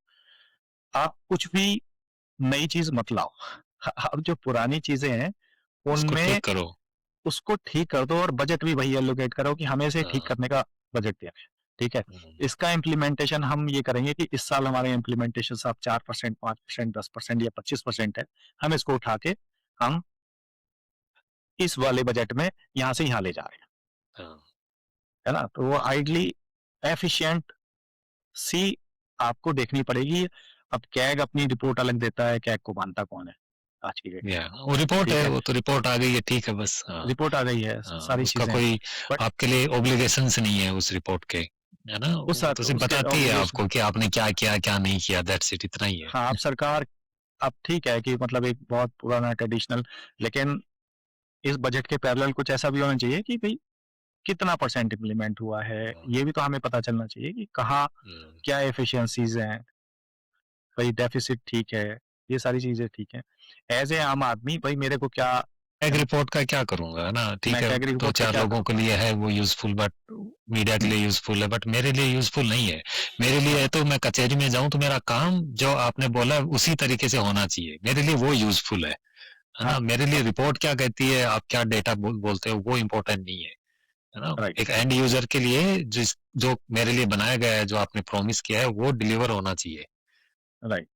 आप कुछ भी नई चीज़ मत लाओ। अब जो पुरानी चीज़ें हैं, उसको उनमें ठीक करो। उसको ठीक कर दो और बजट भी वही एलोकेट करो कि हमें इसे ठीक हाँ, करने का बजट दिया है, ठीक है? हुँ, इसका इम्प्लीमेंटेशन हम ये करेंगे कि इस साल हमारे इम्प्लीमेंटेशन साब 4%, 5%, 10% या 25% है। हम इसको उठा के हम इस वाले बजट में यहाँ से यहाँ ले जा रहे हैं, हाँ, है ना? तो वो आइडली एफिशिएंट सी आपको देखनी पड़ेगी। अब कैग अपनी रिपोर्ट अलग देता है, कैग को मानता कौन है आज की डेट में, या वो रिपोर्ट ठीक है, है? वो तो रिपोर्ट आ गई है, ठीक है बस। हाँ, रिपोर्ट आ गई है, हाँ, सारी उसका चीज़ें हैं, कोई बट आपके लिए ऑब्लिगेशंस नहीं है उस रिपोर्ट के, है ना? उस वो तो सिर्फ उसके बताती है ऑब्लिगेशन आपको कि आपने क्या किया, क्या नहीं किया, दैट्स इट, इतना ही है। हाँ, अब सरकार अब ठीक है कि मतलब एक बहुत पुराना ट्रेडिशनल लेकिन इस बजट के पैरेलल कुछ ऐसा भी होना चाहिए कि भई कितना परसेंट इम्प्लीमेंट हुआ है, हाँ, ये भी तो हमें पता चलना चाहिए कि कहाँ हुँ, क्या एफिशिएंसीज़ हैं, भई डेफ़िसिट ठीक है, ये सारी चीज़ें ठीक हैं। ऐज़ ए आम आदमी भई मेरे को क्या कैग अ, रिपोर्ट का क्या करूँगा, है ना? ठीक मैं है, कैग रिपोर्ट का 2-4 क्या लोगों करूँ? के लिए है वो यूज़फुल, बट मीडिया के हुँ, लिए यूज़फुल है, बट मेरे लिए यूज़फुल नहीं है। मेरे लिए है हाँ, तो मैं कचहरी में जाऊँ तो मेरा काम जो आपने बोला उसी तरीके से होना चाहिए। मेरे लिए वो यूज़फुल है हाँ, ना? मेरे लिए अब रिपोर्ट क्या कहती है, आप क्या डेटा बोलते हो, वो इम्पोर्टेंट नहीं है ना? राइट, एक एंड यूज़र के लिए जो मेरे लिए बनाया गया है, जो आपने प्रॉमिस किया है, वो डिलीवर होना चाहिए। राइट,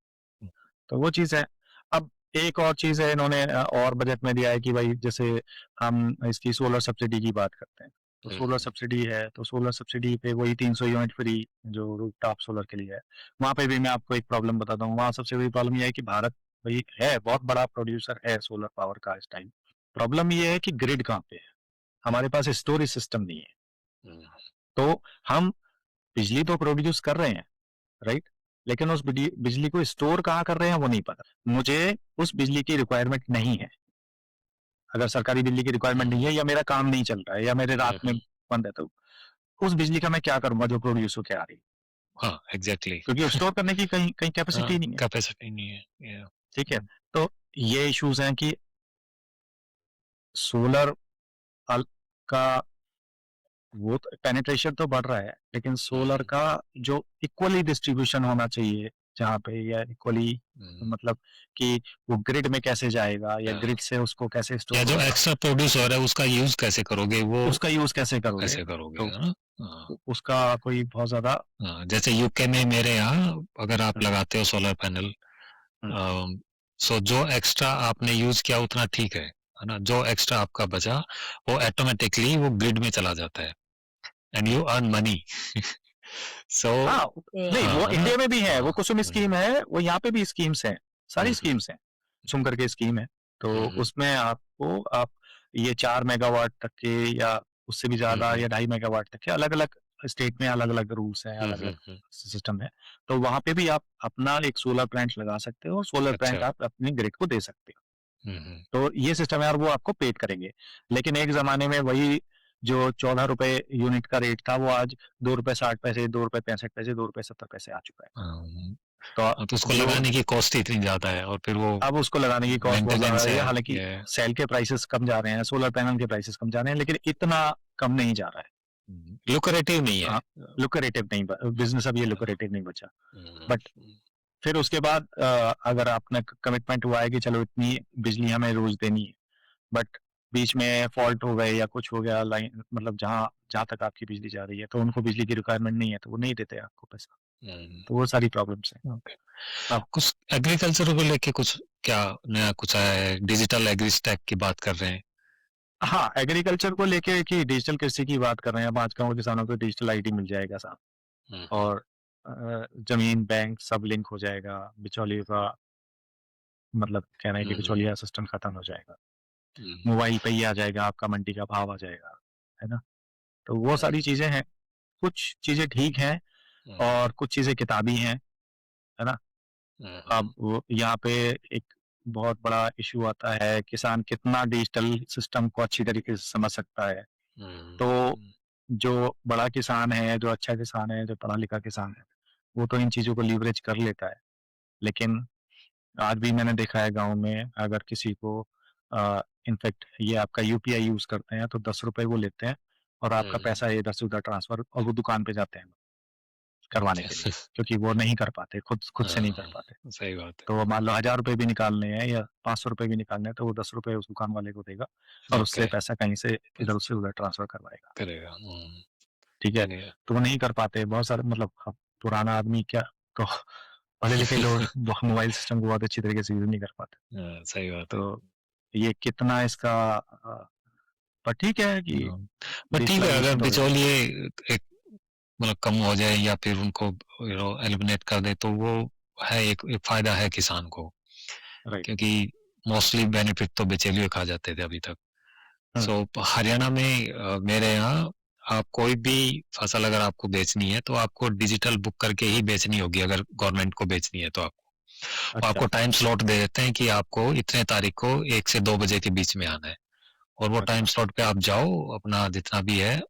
तो वो चीज़ है। अब एक और चीज़ है इन्होंने और बजट में दिया है कि भाई जैसे हम इसकी सोलर सब्सिडी की बात करते हैं, तो सोलर सब्सिडी है, तो सोलर सब्सिडी पे वही 300 यूनिट फ्री जो रूफटॉप सोलर के लिए है। वहाँ पे भी मैं आपको एक प्रॉब्लम बताता हूँ, वहाँ सबसे बड़ी प्रॉब्लम ये है कि भारत भाई है, बहुत बड़ा प्रोड्यूसर है सोलर पावर का इस टाइम। प्रॉब्लम ये है कि ग्रिड कहाँ पे है? हमारे पास स्टोरेज सिस्टम नहीं है। तो हम बिजली तो प्रोड्यूस कर रहे हैं, राइट? लेकिन उस बिजली को स्टोर कहाँ कर रहे हैं वो नहीं पता। मुझे उस बिजली की रिक्वायरमेंट नहीं है। अगर सरकारी बिजली की रिक्वायरमेंट नहीं है या मेरा काम नहीं चल रहा है या मेरे रात में बंद है, तो उस बिजली का मैं क्या करूंगा जो प्रोड्यूस होके आ रही है? हाँ, एग्जैक्टली। क्योंकि स्टोर करने की कहीं कहीं कैपेसिटी हाँ, नहीं है। कैपेसिटी नहीं है। Yeah. ठीक है, तो ये इश्यूज हैं कि सोलर का वो पेनिट्रेशन तो बढ़ रहा है, लेकिन सोलर का जो इक्वली डिस्ट्रीब्यूशन होना चाहिए जहाँ पे, या इक्वली मतलब कि वो ग्रिड में कैसे जाएगा या ग्रिड से उसको कैसे या स्टोर जो होगा, एक्स्ट्रा प्रोड्यूस हो रहा है उसका यूज कैसे करोगे, वो उसका यूज कैसे करोगे, कैसे करोगे, तो है ना? हाँ, उसका कोई बहुत ज्यादा हाँ, जैसे यूके में मेरे यहाँ अगर आप हम्म, लगाते हो सोलर पैनल, हम्म, सो जो एक्स्ट्रा आपने यूज किया उतना ठीक है ना? जो एक्स्ट्रा आपका बचा वो ऑटोमेटिकली वो ग्रिड में चला जाता है एंड यू अर्न मनी। सो हाँ नहीं, वो हाँ, इंडिया में भी है, वो हाँ, कुसुम स्कीम है, वो यहाँ पे भी स्कीम्स हैं, सारी स्कीम्स हैं, कुसुम करके स्कीम है, तो उसमें आपको आप ये 4 मेगावाट तक के या उससे भी ज्यादा या 2.5 मेगावाट तक के अलग अलग स्टेट में अलग अलग रूल्स हैं, अलग अलग सिस्टम है, तो वहां पे भी आप अपना एक सोलर प्लांट लगा सकते हो और सोलर प्लांट अच्छा। आप अपनी ग्रिड को दे सकते हो। तो ये सिस्टम है और वो आपको पेड करेंगे। लेकिन एक जमाने में वही जो 14 रुपए यूनिट का रेट था, वो आज 2 रुपए 60 पैसे, 2 रुपए 65 पैसे, 2 रुपए 70 पैसे आ चुका है। तो उसको तो जो लगाने की कॉस्ट इतनी ज्यादा है और फिर वो अब उसको लगाने की कॉस्ट बहुत ज्यादा मेंटेनेंस है, है हालांकि ये। सेल के प्राइसेस कम जा रहे हैं, सोलर पैनल के प्राइसेस कम जा रहे हैं, लेकिन इतना कम नहीं जा रहा है। लुक्रेटिव नहीं है। हाँ, लुक्रेटिव नहीं, बिजनेस अब ये लुक्रेटिव नहीं बचा। बट फिर उसके बाद अगर आपने कमिटमेंट हुआ है कि चलो इतनी बिजली हमें रोज देनी है, बट बीच में फॉल्ट हो गए या कुछ हो गया, लाइन मतलब जहाँ जहाँ तक आपकी बिजली जा रही है तो उनको बिजली की रिक्वायरमेंट नहीं है, तो वो नहीं देते आपको पैसा। तो वो सारी प्रॉब्लम्स हैं। ओके। अब कुछ एग्रीकल्चर को लेके कुछ क्या नया कुछ आया है? डिजिटल एग्री स्टैक की बात कर रहे हैं। हाँ, एग्रीकल्चर को लेके कि डिजिटल कृषि की बात कर रहे हैं, अब आज गाँव किसानों को डिजिटल आईडी मिल जाएगा साहब, और जमीन बैंक सब लिंक हो जाएगा, बिचौलियों का मतलब कहना है कि बिचौलिया सिस्टम खत्म हो जाएगा, मोबाइल पे ही आ जाएगा, आपका मंडी का भाव आ जाएगा, है ना? तो वो सारी चीजें हैं, कुछ चीजें ठीक हैं और कुछ चीजें किताबी हैं, है ना? अब वो यहाँ पे एक बहुत बड़ा इशू आता है, किसान कितना डिजिटल सिस्टम को अच्छी तरीके से समझ सकता है। तो जो बड़ा किसान है, जो अच्छा किसान है, जो पढ़ा लिखा किसान है, वो तो इन चीजों को लीवरेज कर लेता है। लेकिन आज भी मैंने देखा है गाँव में, अगर किसी को इनफैक्ट ये आपका यूपीआई यूज करते हैं तो 10 रुपए वो लेते हैं और आपका पैसा ये 10 उधर ट्रांसफर, और वो दुकान पे जाते हैं करवाने के लिए, क्योंकि वो नहीं कर पाते, खुद खुद से नहीं कर पाते। सही बात है। तो मान लो 1000 रुपए भी निकालने हैं या 500 रुपए भी निकालने हैं, तो वो 10 रुपए उस दुकान वाले को देगा और उससे ओके। पैसा कहीं से इधर उससे उधर ट्रांसफर करवाएगा। करेगा। ठीक है, नहीं, तो वो नहीं कर पाते बहुत सारे, मतलब अब पुराना आदमी क्या, तो पढ़े लिखे लोग मोबाइल सिस्टम को बहुत अच्छी तरीके से यूज नहीं कर पाते। सही बात है। तो ये कितना इसका पर ठीक है कि बट ठीक है, अगर डिजिटलाइजेशन तो हो जाएगा। बिचौलिए एक मतलब कम हो जाए या फिर उनको एलिमिनेट कर दे तो वो है एक फायदा है किसान को, राइट। क्योंकि मोस्टली बेनिफिट तो बिचौलिए खा जाते थे अभी तक। सो हरियाणा में मेरे यहाँ आप कोई भी फसल अगर आपको बेचनी है तो आपको डिजिटल बुक करके ही बेचनी होगी, अगर गवर्नमेंट को बेचनी है तो अच्छा। आपको टाइम स्लॉट दे देते हैं कि आपको इतने तारीख को 1 से 2 बजे के बीच में आना है, और वो टाइम अच्छा। स्लॉट पे आप जाओ अपना जितना भी है,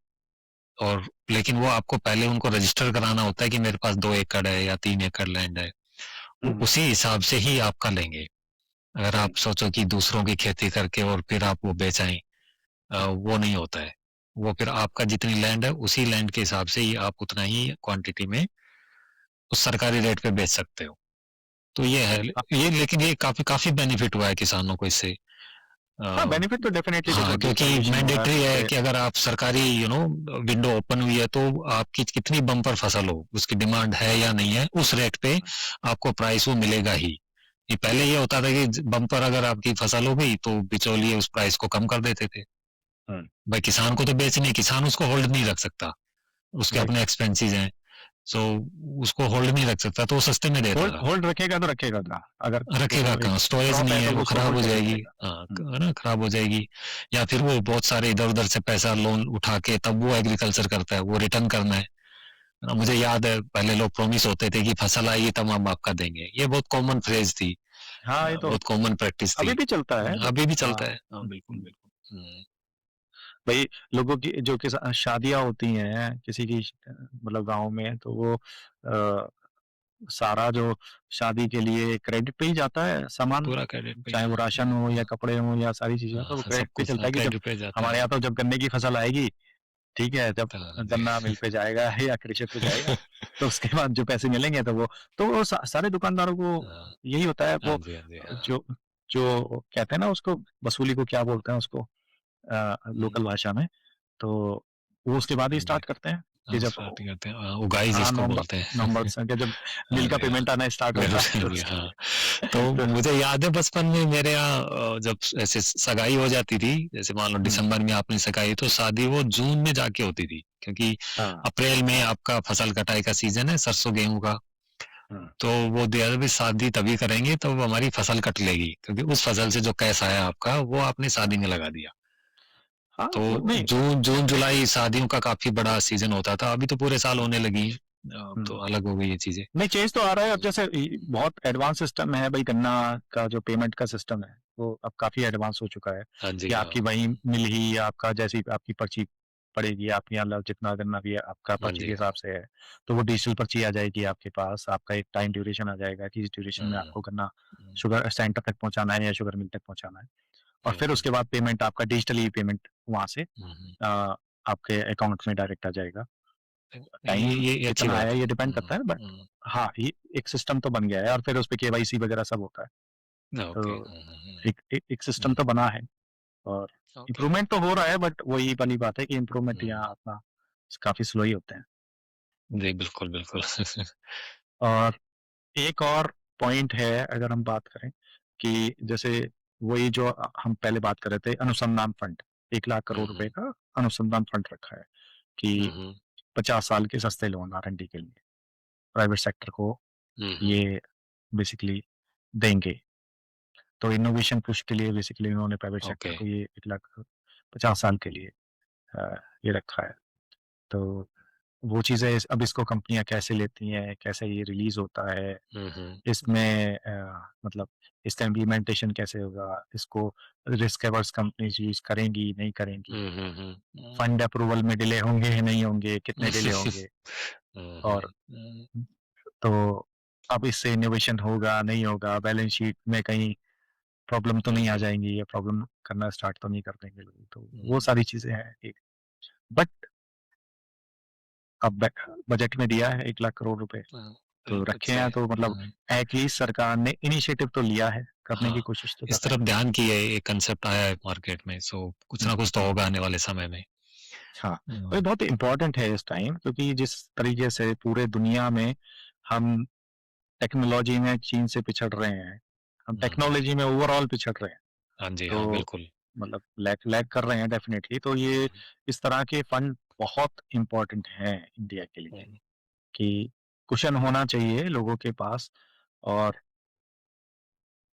और लेकिन वो आपको पहले उनको रजिस्टर कराना होता है कि मेरे पास 2 एकड़ है या 3 एकड़ लैंड है, वो उसी हिसाब से ही आपका लेंगे। अगर आप सोचो कि दूसरों की खेती करके और फिर आप वो बेच आए, वो नहीं होता है। वो फिर आपका जितनी लैंड है उसी लैंड के हिसाब से ही आप उतना ही क्वांटिटी में उस सरकारी रेट पे बेच सकते हो। तो ये है ये, लेकिन ये काफी काफी बेनिफिट हुआ है किसानों को इससे। हाँ, अ, बेनिफिट तो डेफिनेटली देखो, हाँ, क्योंकि डिजिटलाइजेशन हो रहा है मैंडेटरी तो है उससे। कि अगर आप सरकारी विंडो ओपन हुई है तो आपकी कितनी बम्पर फसल हो, उसकी डिमांड है या नहीं है, उस रेट पे आपको प्राइस वो मिलेगा ही। ये पहले ये होता था कि बम्पर अगर आपकी फसल हो गई तो बिचौलिए उस प्राइस को कम कर देते थे। हुँ, भाई किसान को तो बेचनी, किसान उसको होल्ड नहीं रख सकता, उसके राइट। अपने एक्सपेंसेस हैं, सो उसको होल्ड नहीं रख सकता, तो वो सस्ते में देता होल्ड था। होल्ड रखेगा तो रखेगा कहाँ? अगर रखेगा वो एक कहाँ, स्टोरेज क्रॉप नहीं है है, तो वो वो उसको खराब होल्ड हो कैसे जाएगी। करेगा? हाँ, हुँ, है ना, खराब हो जाएगी। या फिर वो बहुत सारे इधर-उधर से पैसा लोन उठा के तब वो एग्रीकल्चर करता है, वो रिटर्न करना है। मुझे याद है पहले लोग प्रॉमिस होते थे कि फसल आएगी तब हम आपका देंगे। ये बहुत कॉमन फ्रेज़ थी, हाँ, ये तो बहुत कॉमन प्रैक्टिस अभी थी। भी चलता है बट अभी भी हाँ, चलता है। हाँ, बिल्कुल, हुँ। बिल्कुल। हुँ, भई लोगों की जो कि शादियाँ होती हैं किसी की मतलब गाँव में तो वो सारा जो शादी के लिए क्रेडिट पे ही जाता है सामान, पूरा क्रेडिट पे ही चाहे वो हाँ, राशन हो या हाँ, कपड़े हों या सारी चीज़ें हों, तो वो हाँ, सब क्रेडिट पे कुछ चलता है कि जब क्रेडिट पे जाता हमारे है। यहाँ तो जब गन्ने की फसल आएगी, ठीक है, जब हाँ जी। गन्ना मिल पे जाएगा या कृषक पे जाएगा, तो उसके बाद जो पैसे मिलेंगे तो वो सारे दुकानदारों को हाँ, यही होता है हाँ वो जी, हाँ जी, हाँ। जो जो कहते हैं ना उसको वसूली को क्या बोलते हैं उसको हुँ, लोकल भाषा में, तो वो उसके बाद ही हाँ जी। स्टार्ट करते हैं कि हाँ, जब स्टार्ट ही करते हैं। उगाई हाँ, जिसको नवंबर बोलते हैं। नवंबर दिसंबर जब हाँ बिल का जी, हाँ। पेमेंट आना स्टार्ट होता है तो बिल्कुल भी उसके हाँ। तो लिए तो मुझे याद है बचपन में मेरे यहाँ जब ऐसे सगाई हो जाती थी, जैसे मान लो हुँ, दिसंबर में आपने सगाई तो शादी वो जून में जाके होती थी, क्योंकि हाँ, अप्रैल में आपका फसल कटाई का सीजन है सरसों गेहूँ का। हुँ। तो वो दिया भी शादी तभी करेंगे तब हमारी फसल कट लेगी, क्योंकि उस फसल से जो कैश आया आपका वो आपने शादी में लगा दिया। हाँ, तो वो नहीं जून जुलाई शादियों का काफी बड़ा सीजन होता था, अभी तो पूरे साल होने लगी हैं। हुँ। तो अलग हो गई ये चीजें। नहीं चेंज तो आ रहा है अब जैसे बहुत एडवांस सिस्टम है भाई गन्ना का जो पेमेंट का सिस्टम है, वो अब काफ़ी एडवांस हो चुका है हाँ कि जी, हाँ। आपकी वहीं मिल ही आपका जैसी आपकी पर्ची पड़ेगी, आपके यहाँ जितना गन्ना भी है आपका हाँ पर्ची के जी, हिसाब से है, तो वो डिजिटल पर्ची आ जाएगी आपके पास, आपका एक टाइम ड्यूरेशन आ जाएगा कि इस ड्यूरेशन में हुँ, आपको गन्ना हुँ, शुगर सेंटर तक पहुँचाना है या शुगर मिल तक पहुँचाना है। और हुँ, फिर हुँ, उसके बाद पेमेंट आपका डिजिटली पेमेंट वहाँ से हुँ, हुँ। आपके अकाउंट में डायरेक्ट आ जाएगा। टाइम ये अच्छी कितना बात है है। ये डिपेंड करता है बट हुँ, हाँ, ये एक सिस्टम तो बन गया है और फिर उसपे केवाईसी वगैरह सब होता है। ओके। तो हुँ, हुँ, एक सिस्टम हुँ, तो बना है और ओके। इम्प्रूवमेंट तो हो रहा है बट वही वाली बात है कि इम्प्रूवमेंट हुँ, यहाँ अपना काफ़ी स्लो ही होते हैं। जी, बिल्कुल, बिल्कुल। और एक और पॉइंट है अगर हम बात करें कि जैसे वही जो हम पहले बात कर रहे थे अनुसंधान फंड, 1 लाख हुँ, करोड़ रुपए हुँ, का अनुसंधान फंड रखा है हुँ, कि हुँ, 50 साल के सस्ते लोन R&D के लिए प्राइवेट सेक्टर को हुँ, हुँ, ये बेसिकली देंगे। तो इनोवेशन पुश के लिए बेसिकली उन्होंने प्राइवेट सेक्टर ओके। को ये 1 लाख 50 साल के लिए ये रखा है। तो वो चीज़ें अब इसको कंपनियाँ कैसे लेती हैं, कैसे ये रिलीज़ होता है, हुँ, हुँ, इसमें मतलब इसका इम्प्लीमेंटेशन कैसे होगा, इसको रिस्क अवर्स कंपनीज़ यूज़ करेंगी, नहीं करेंगी, हुँ, हुँ, हुँ, हुँ। फंड अप्रूवल में डिले होंगे, नहीं होंगे, कितने डिले होंगे हुँ, और हुँ, हुँ, तो अब इससे इनोवेशन होगा, नहीं होगा, बैलेंस शीट में कहीं प्रॉब्लम तो हुँ, नहीं आ हुँ, जाएँगी या प्रॉब्लम करना स्टार्ट तो नहीं कर देंगे लोग, तो वो हुँ, सारी चीज़ें हैं एक। बट अब बजट में दिया है 1 लाख करोड़ रुपए, हाँ, तो बिल्कुल रखे सही हैं है। तो मतलब हाँ, एटलीस्ट सरकार ने इनिशिएटिव तो लिया है, करने हाँ, की कोशिश तो इस कर रहे तरफ हैं। ध्यान की है, ये कंसेप्ट आया है मार्केट में, सो कुछ हुँ, ना कुछ तो हुँ। होगा आने वाले समय में। हाँ, और ये हुँ, बहुत इम्पोर्टेंट है इस टाइम क्योंकि जिस तरीके से पूरे दुनिया में हम टेक्नोलॉजी में चीन से पिछड़ रहे हैं, हम हुँ, हुँ। टेक्नोलॉजी में ओवरऑल पिछड़ रहे हैं, हाँ जी, हाँ, तो बिल्कुल। मतलब लैग लैग कर रहे हैं डेफ़िनेटली तो ये हुँ, इस तरह के फंड बहुत इम्पोर्टेंट हैं इंडिया के लिए हुँ, कि कुशन होना चाहिए लोगों के पास और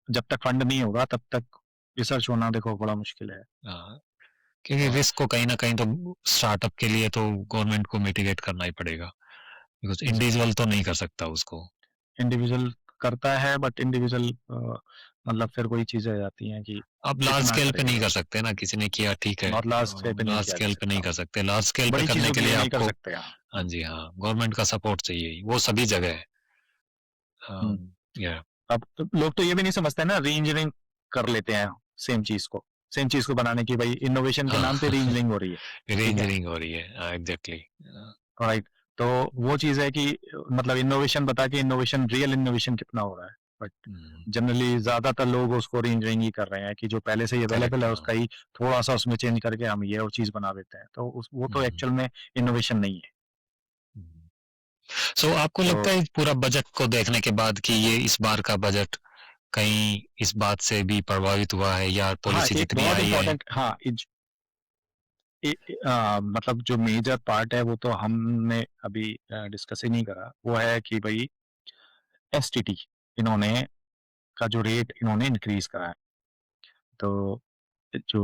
जब तक फंड नहीं होगा तब तक रिसर्च होना देखो बड़ा मुश्किल है हाँ, क्योंकि और रिस्क को कहीं न कहीं तो स्टार्टअप के लिए तो गवर्नमेंट को मिटिगेट करना ही पड़ेगा, बिकॉज़ जी, इंडिविजुअल तो नहीं कर सकता उसको। इंडिविजुअल करता है बट इंडिविजुअल मतलब फिर वही चीज़ें आ जाती हैं कि आप लार्ज कितना स्केल पे नहीं करेगा? कर सकते ना, किसी ने किया ठीक है, बहुत लार्ज स्केल पे नहीं लार्ज किया जा स्केल पे नहीं सकता। कर सकते। लार्ज स्केल पे बड़ी करने चीज़ों के के लिए लिए नहीं कर आपको सकते हाँ। हाँ जी, हाँ, गवर्नमेंट का सपोर्ट चाहिए, वो सभी जगह है। हुँ। या अब तो लोग तो ये भी नहीं समझते ना री-इंजीनियरिंग कर लेते हैं सेम चीज़ को। सेम चीज़ को बनाने की भाई इनोवेशन के हाँ, नाम पे री-इंजीनियरिंग हो रही है, ठीक है? री-इंजीनियरिंग हो रही है। एग्ज़ैक्टली। राइट। तो वो चीज़ है कि मतलब इनोवेशन बता के इनोवेशन रियल इनोवेशन कितना हो रहा है। बट हुँ, जनरली ज़्यादातर लोग उसको री-इंजीनियरिंग ही कर रहे हैं कि जो पहले से ही अवेलेबल करेक्ट है हाँ। उसका ही थोड़ा-सा उसमें चेंज करके हम ये और चीज़ बना देते हैं। तो उस वो तो हुँ, एक्चुअल में इनोवेशन नहीं है। हुँ। सो आपको तो लगता है पूरा बजट को देखने के बाद कि ये इस बार का बजट कहीं इस बात से भी प्रभावित हुआ है या हाँ, पॉलिसी एक जितनी बहुत आई है? इम्पोर्टेंट, हाँ, मतलब जो मेजर पार्ट है वो तो हमने अभी डिस्कस ही नहीं करा, वो है कि भई एसटीटी इन्होंने का जो रेट इन्होंने इंक्रीज़ करा है। तो जो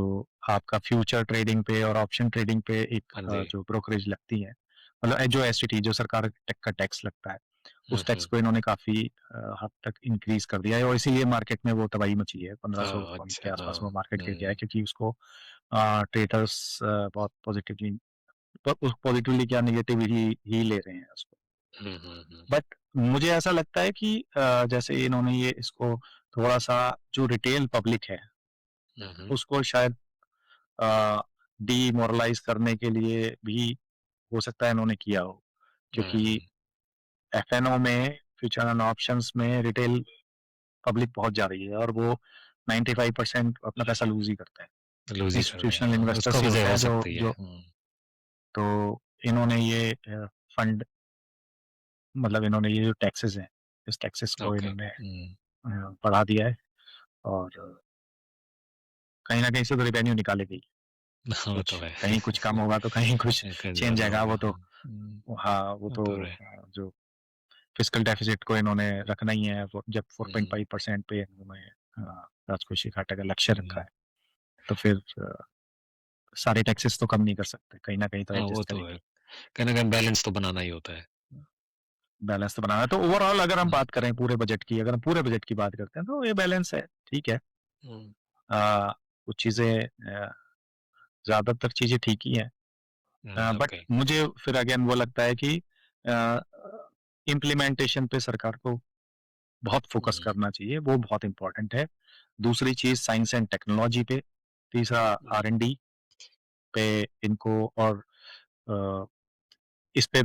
आपका फ्यूचर ट्रेडिंग पे और ऑप्शन ट्रेडिंग पे एक हाँ जी। जो ब्रोकरेज लगती है, मतलब जो एसटीटी जो सरकार का टैक्स लगता है, हुँ, उस टैक्स हुँ। को इन्होंने काफ़ी हद तक इंक्रीज़ कर दिया है और इसीलिए मार्केट में वो तबाही मची है। 1500 हाँ, पॉइंट अच्छा, के आसपास हाँ। वो मार्केट गिर गया है हुँ, क्योंकि उसको ट्रेडर्स बहुत पॉजिटिवली, पर उस पॉजिटिवली क्या नेगेटिवली ही ले रहे हैं उसको। हुँ, हुँ, हुँ, बट मुझे ऐसा लगता है कि जैसे इन्होंने ये इसको थोड़ा-सा जो रिटेल पब्लिक है, हुँ, हुँ, उसको शायद अ, डीमोरलाइज़ करने के लिए भी हो सकता है इन्होंने किया हो। हुँ, क्योंकि हुँ। एफएनओ में, फ्यूचर एंड ऑप्शंस में रिटेल पब्लिक बहुत जा रही है और वो 95% अपना पैसा लूज़ ही करता है। लूज़ ही कर रहे हैं, इंस्टीट्यूशनल हाँ, उसका इन्वेस्टर्स ही वजह होता हो है जो सकती है। जो हुँ, तो इन्होंने ये फंड, मतलब इन्होंने ये जो टैक्सेस हैं, इस टैक्सेस को ओके। इन्होंने हुँ, बढ़ा दिया है और कहीं न कहीं से तो रेवेन्यू निकालेगी ही। हाँ, वो तो कुछ है। कहीं कुछ कम होगा तो कहीं कुछ कहीं चेंज ज़्यादा जाएगा, होगा। वो तो हुँ, हाँ, वो वो तो तो है। जो फिस्कल डेफिसिट को इन्होंने रखना ही है, वो जब हुँ, 4.5% पे इन्होंने राजकोषीय घाटे का लक्ष्य रखा हुँ। है, तो फिर सारे टैक्सेस तो कम नहीं कर सकते, कहीं न कहीं तो हाँ, वो एडजस्ट तो है। करेंगे। कहीं न कहीं बैलेंस तो बनाना ही होता है। बैलेंस तो बनाना है, तो ओवरऑल अगर हम हुँ, बात करें पूरे बजट की, अगर हम पूरे बजट की बात करते हैं तो ये बैलेंस है, ठीक है। हुँ, कुछ चीज़ें ज़्यादातर चीज़ें ठीक ही हैं। But okay. मुझे फिर अगेन वो लगता है कि इम्प्लीमेंटेशन पे सरकार को बहुत फोकस हुँ, करना चाहिए, वो बहुत इम्पोर्टेंट है। दूसरी चीज़ साइंस एंड टेक्नोलॉजी पे, तीसरा हुँ, आर-एन-डी पे इनको और अ, इस पे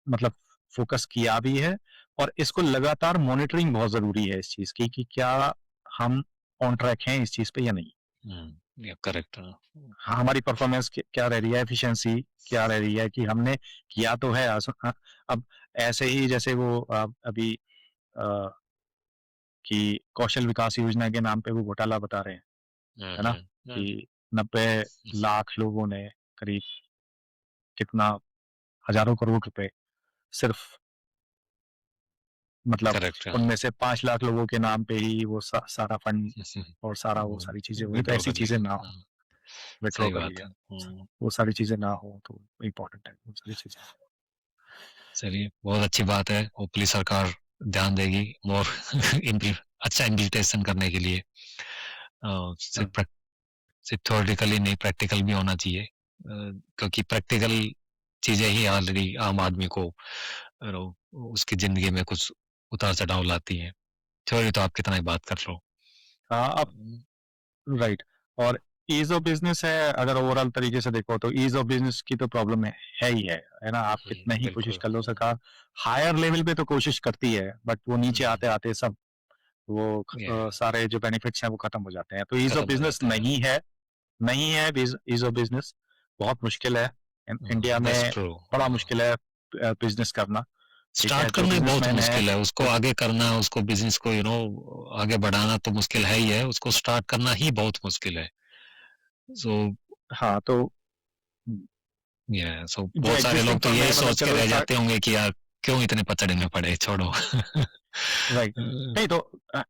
मतलब फोकस किया भी है और इसको लगातार मॉनिटरिंग बहुत ज़रूरी है इस चीज़ की कि क्या हम ऑन ट्रैक हैं इस चीज़ पे या नहीं। या करेक्ट हाँ। हाँ, हमारी परफॉर्मेंस क्या रह रही है, एफिशिएंसी क्या रह रही है कि हमने किया तो है अब ऐसे ही जैसे वो अभी अ, कि कौशल विकास योजना के नाम पे वो घोटाला बता रहे हैं, हुँ, है ना? हुँ, हुँ, कि 90 लाख लोगों ने करीब कितना हज़ारों करोड़ रुपए सिर्फ, मतलब करेक्ट हाँ। उनमें से 5 लाख लोगों के नाम पे ही वो सारा फंड और सारा वो सारी चीज़ें हुई, तो विथड्रॉ ऐसी कर चीज़ें लिया। ना हो, हाँ, विथड्रॉ सही कर बात लिया। है। हुँ, वो सारी चीज़ें ना हो तो इम्पोर्टेंट है वो सारी चीज़ें। चलिए बहुत अच्छी बात है। होपफुली सरकार ध्यान देगी मोर इम्प्ली अच्छा इम्प्लीमेंटेशन करने के लिए। हाँ, सिर्फ थ्योरेटिकली नहीं प्रैक्टिकल भी होना चाहिए। क्योंकि प्रैक्टिकल चीज़ें ही ऑलरेडी आम आदमी को उसकी ज़िंदगी में कुछ उतार-चढ़ाव लाती हैं। थ्योरी तो आप कितना ही बात कर लो। हाँ, अब राइट। और ईज़ ऑफ बिज़नेस है, अगर ओवरऑल तरीके से देखो तो ईज़ ऑफ बिज़नेस की तो प्रॉब्लम है ही है ना? आप कितना ही कोशिश बिल्कुल। कर लो, सरकार हायर लेवल पे तो कोशिश करती है, बट वो नीचे हुँ, आते-आते सब वो या सारे जो बेनिफिट्स हैं वो खत्म हो जाते हैं। तो ईज़ ऑफ खत्म हो बिज़नेस जाता है। नहीं है ईज़ ऑफ बिज़नेस, बहुत मुश्किल है। इंडिया दैट्स में ट्रू। बड़ा मुश्किल है बिज़नेस करना, ठीक है? स्टार्ट जो करना ही बहुत बिज़नेसमैन है मुश्किल है, उसको जो आगे करना, उसको बिज़नेस को आगे बढ़ाना तो मुश्किल है ही है, उसको स्टार्ट करना ही बहुत मुश्किल है। सो हाँ, तो जो बहुत सारे एक्जिस्टिंग लोग तो फर्म यही है, मतलब सोच के चलो रह स्टार्ट, जाते होंगे कि यार क्यों इतने पचड़े में पड़े, छोड़ो। राइट। नहीं तो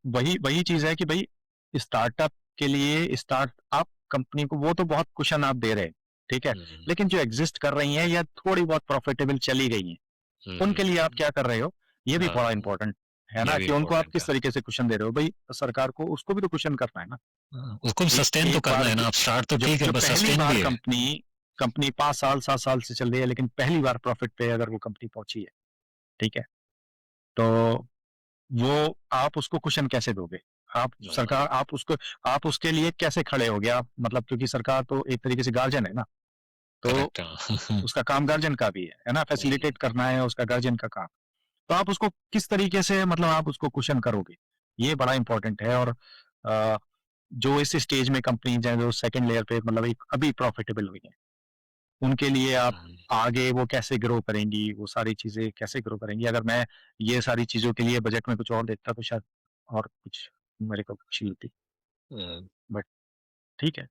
वही वही चीज़ है कि भई स्टार्टअप के लिए स्टार्टअप कंपनी को वो तो बहुत कुशन आप दे रहे हैं, ठीक है? हुँ, लेकिन जो एक्जिस्ट कर रही हैं या थोड़ी बहुत प्रॉफिटेबल चली गई हैं, हुँ, उनके लिए आप हुँ। क्या कर रहे हो? ये भी बड़ा हाँ, इम्पोर्टेंट है ये ना, भी कि उनको आप इम्पोर्टेंट किस है। तरीके से कुशन दे रहे हो? भई सरकार को उसको भी तो कुशन करना है ना। हाँ, उसको भी ए सस्टेन तो एक करना बार है ना, जो आप स्टार्ट तो जो ठीक है, जो बस पहली सस्टेन बार भी है। कंपनी 5 साल, 7 साल से चल रही है, लेकिन पहली बार प्रॉफिट पे अगर वो कंपनी पहुँची है, ठीक है? तो वो आप उसको कुशन कैसे दोगे? आप उसके लिए कैसे खड़े होगे आप, मतलब क्योंकि सरकार तो एक तरीके से गार्जियन है ना, तो करेक्ट हाँ। उसका काम गार्जियन का भी है ना? हुँ, फैसिलिटेट करना है उसका गार्जियन का काम। तो आप उसको किस तरीके से, मतलब आप उसको कुशन करोगे? ये बड़ा इम्पोर्टेंट है। और अ, जो इस स्टेज में कंपनीज़ हैं, जो सेकंड लेयर पे मतलब एक अभी प्रॉफिटेबल हुई हैं, उनके लिए आप हुँ। आगे वो कैसे ग्रो करेंगी, वो सारी चीज़ें कैसे ग्रो करेंगी? अगर मैं ये सारी चीज़ों के लिए बजट में कुछ और देखता तो शायद और कुछ मेरे को खुशी होती। हुँ। बट ठीक है,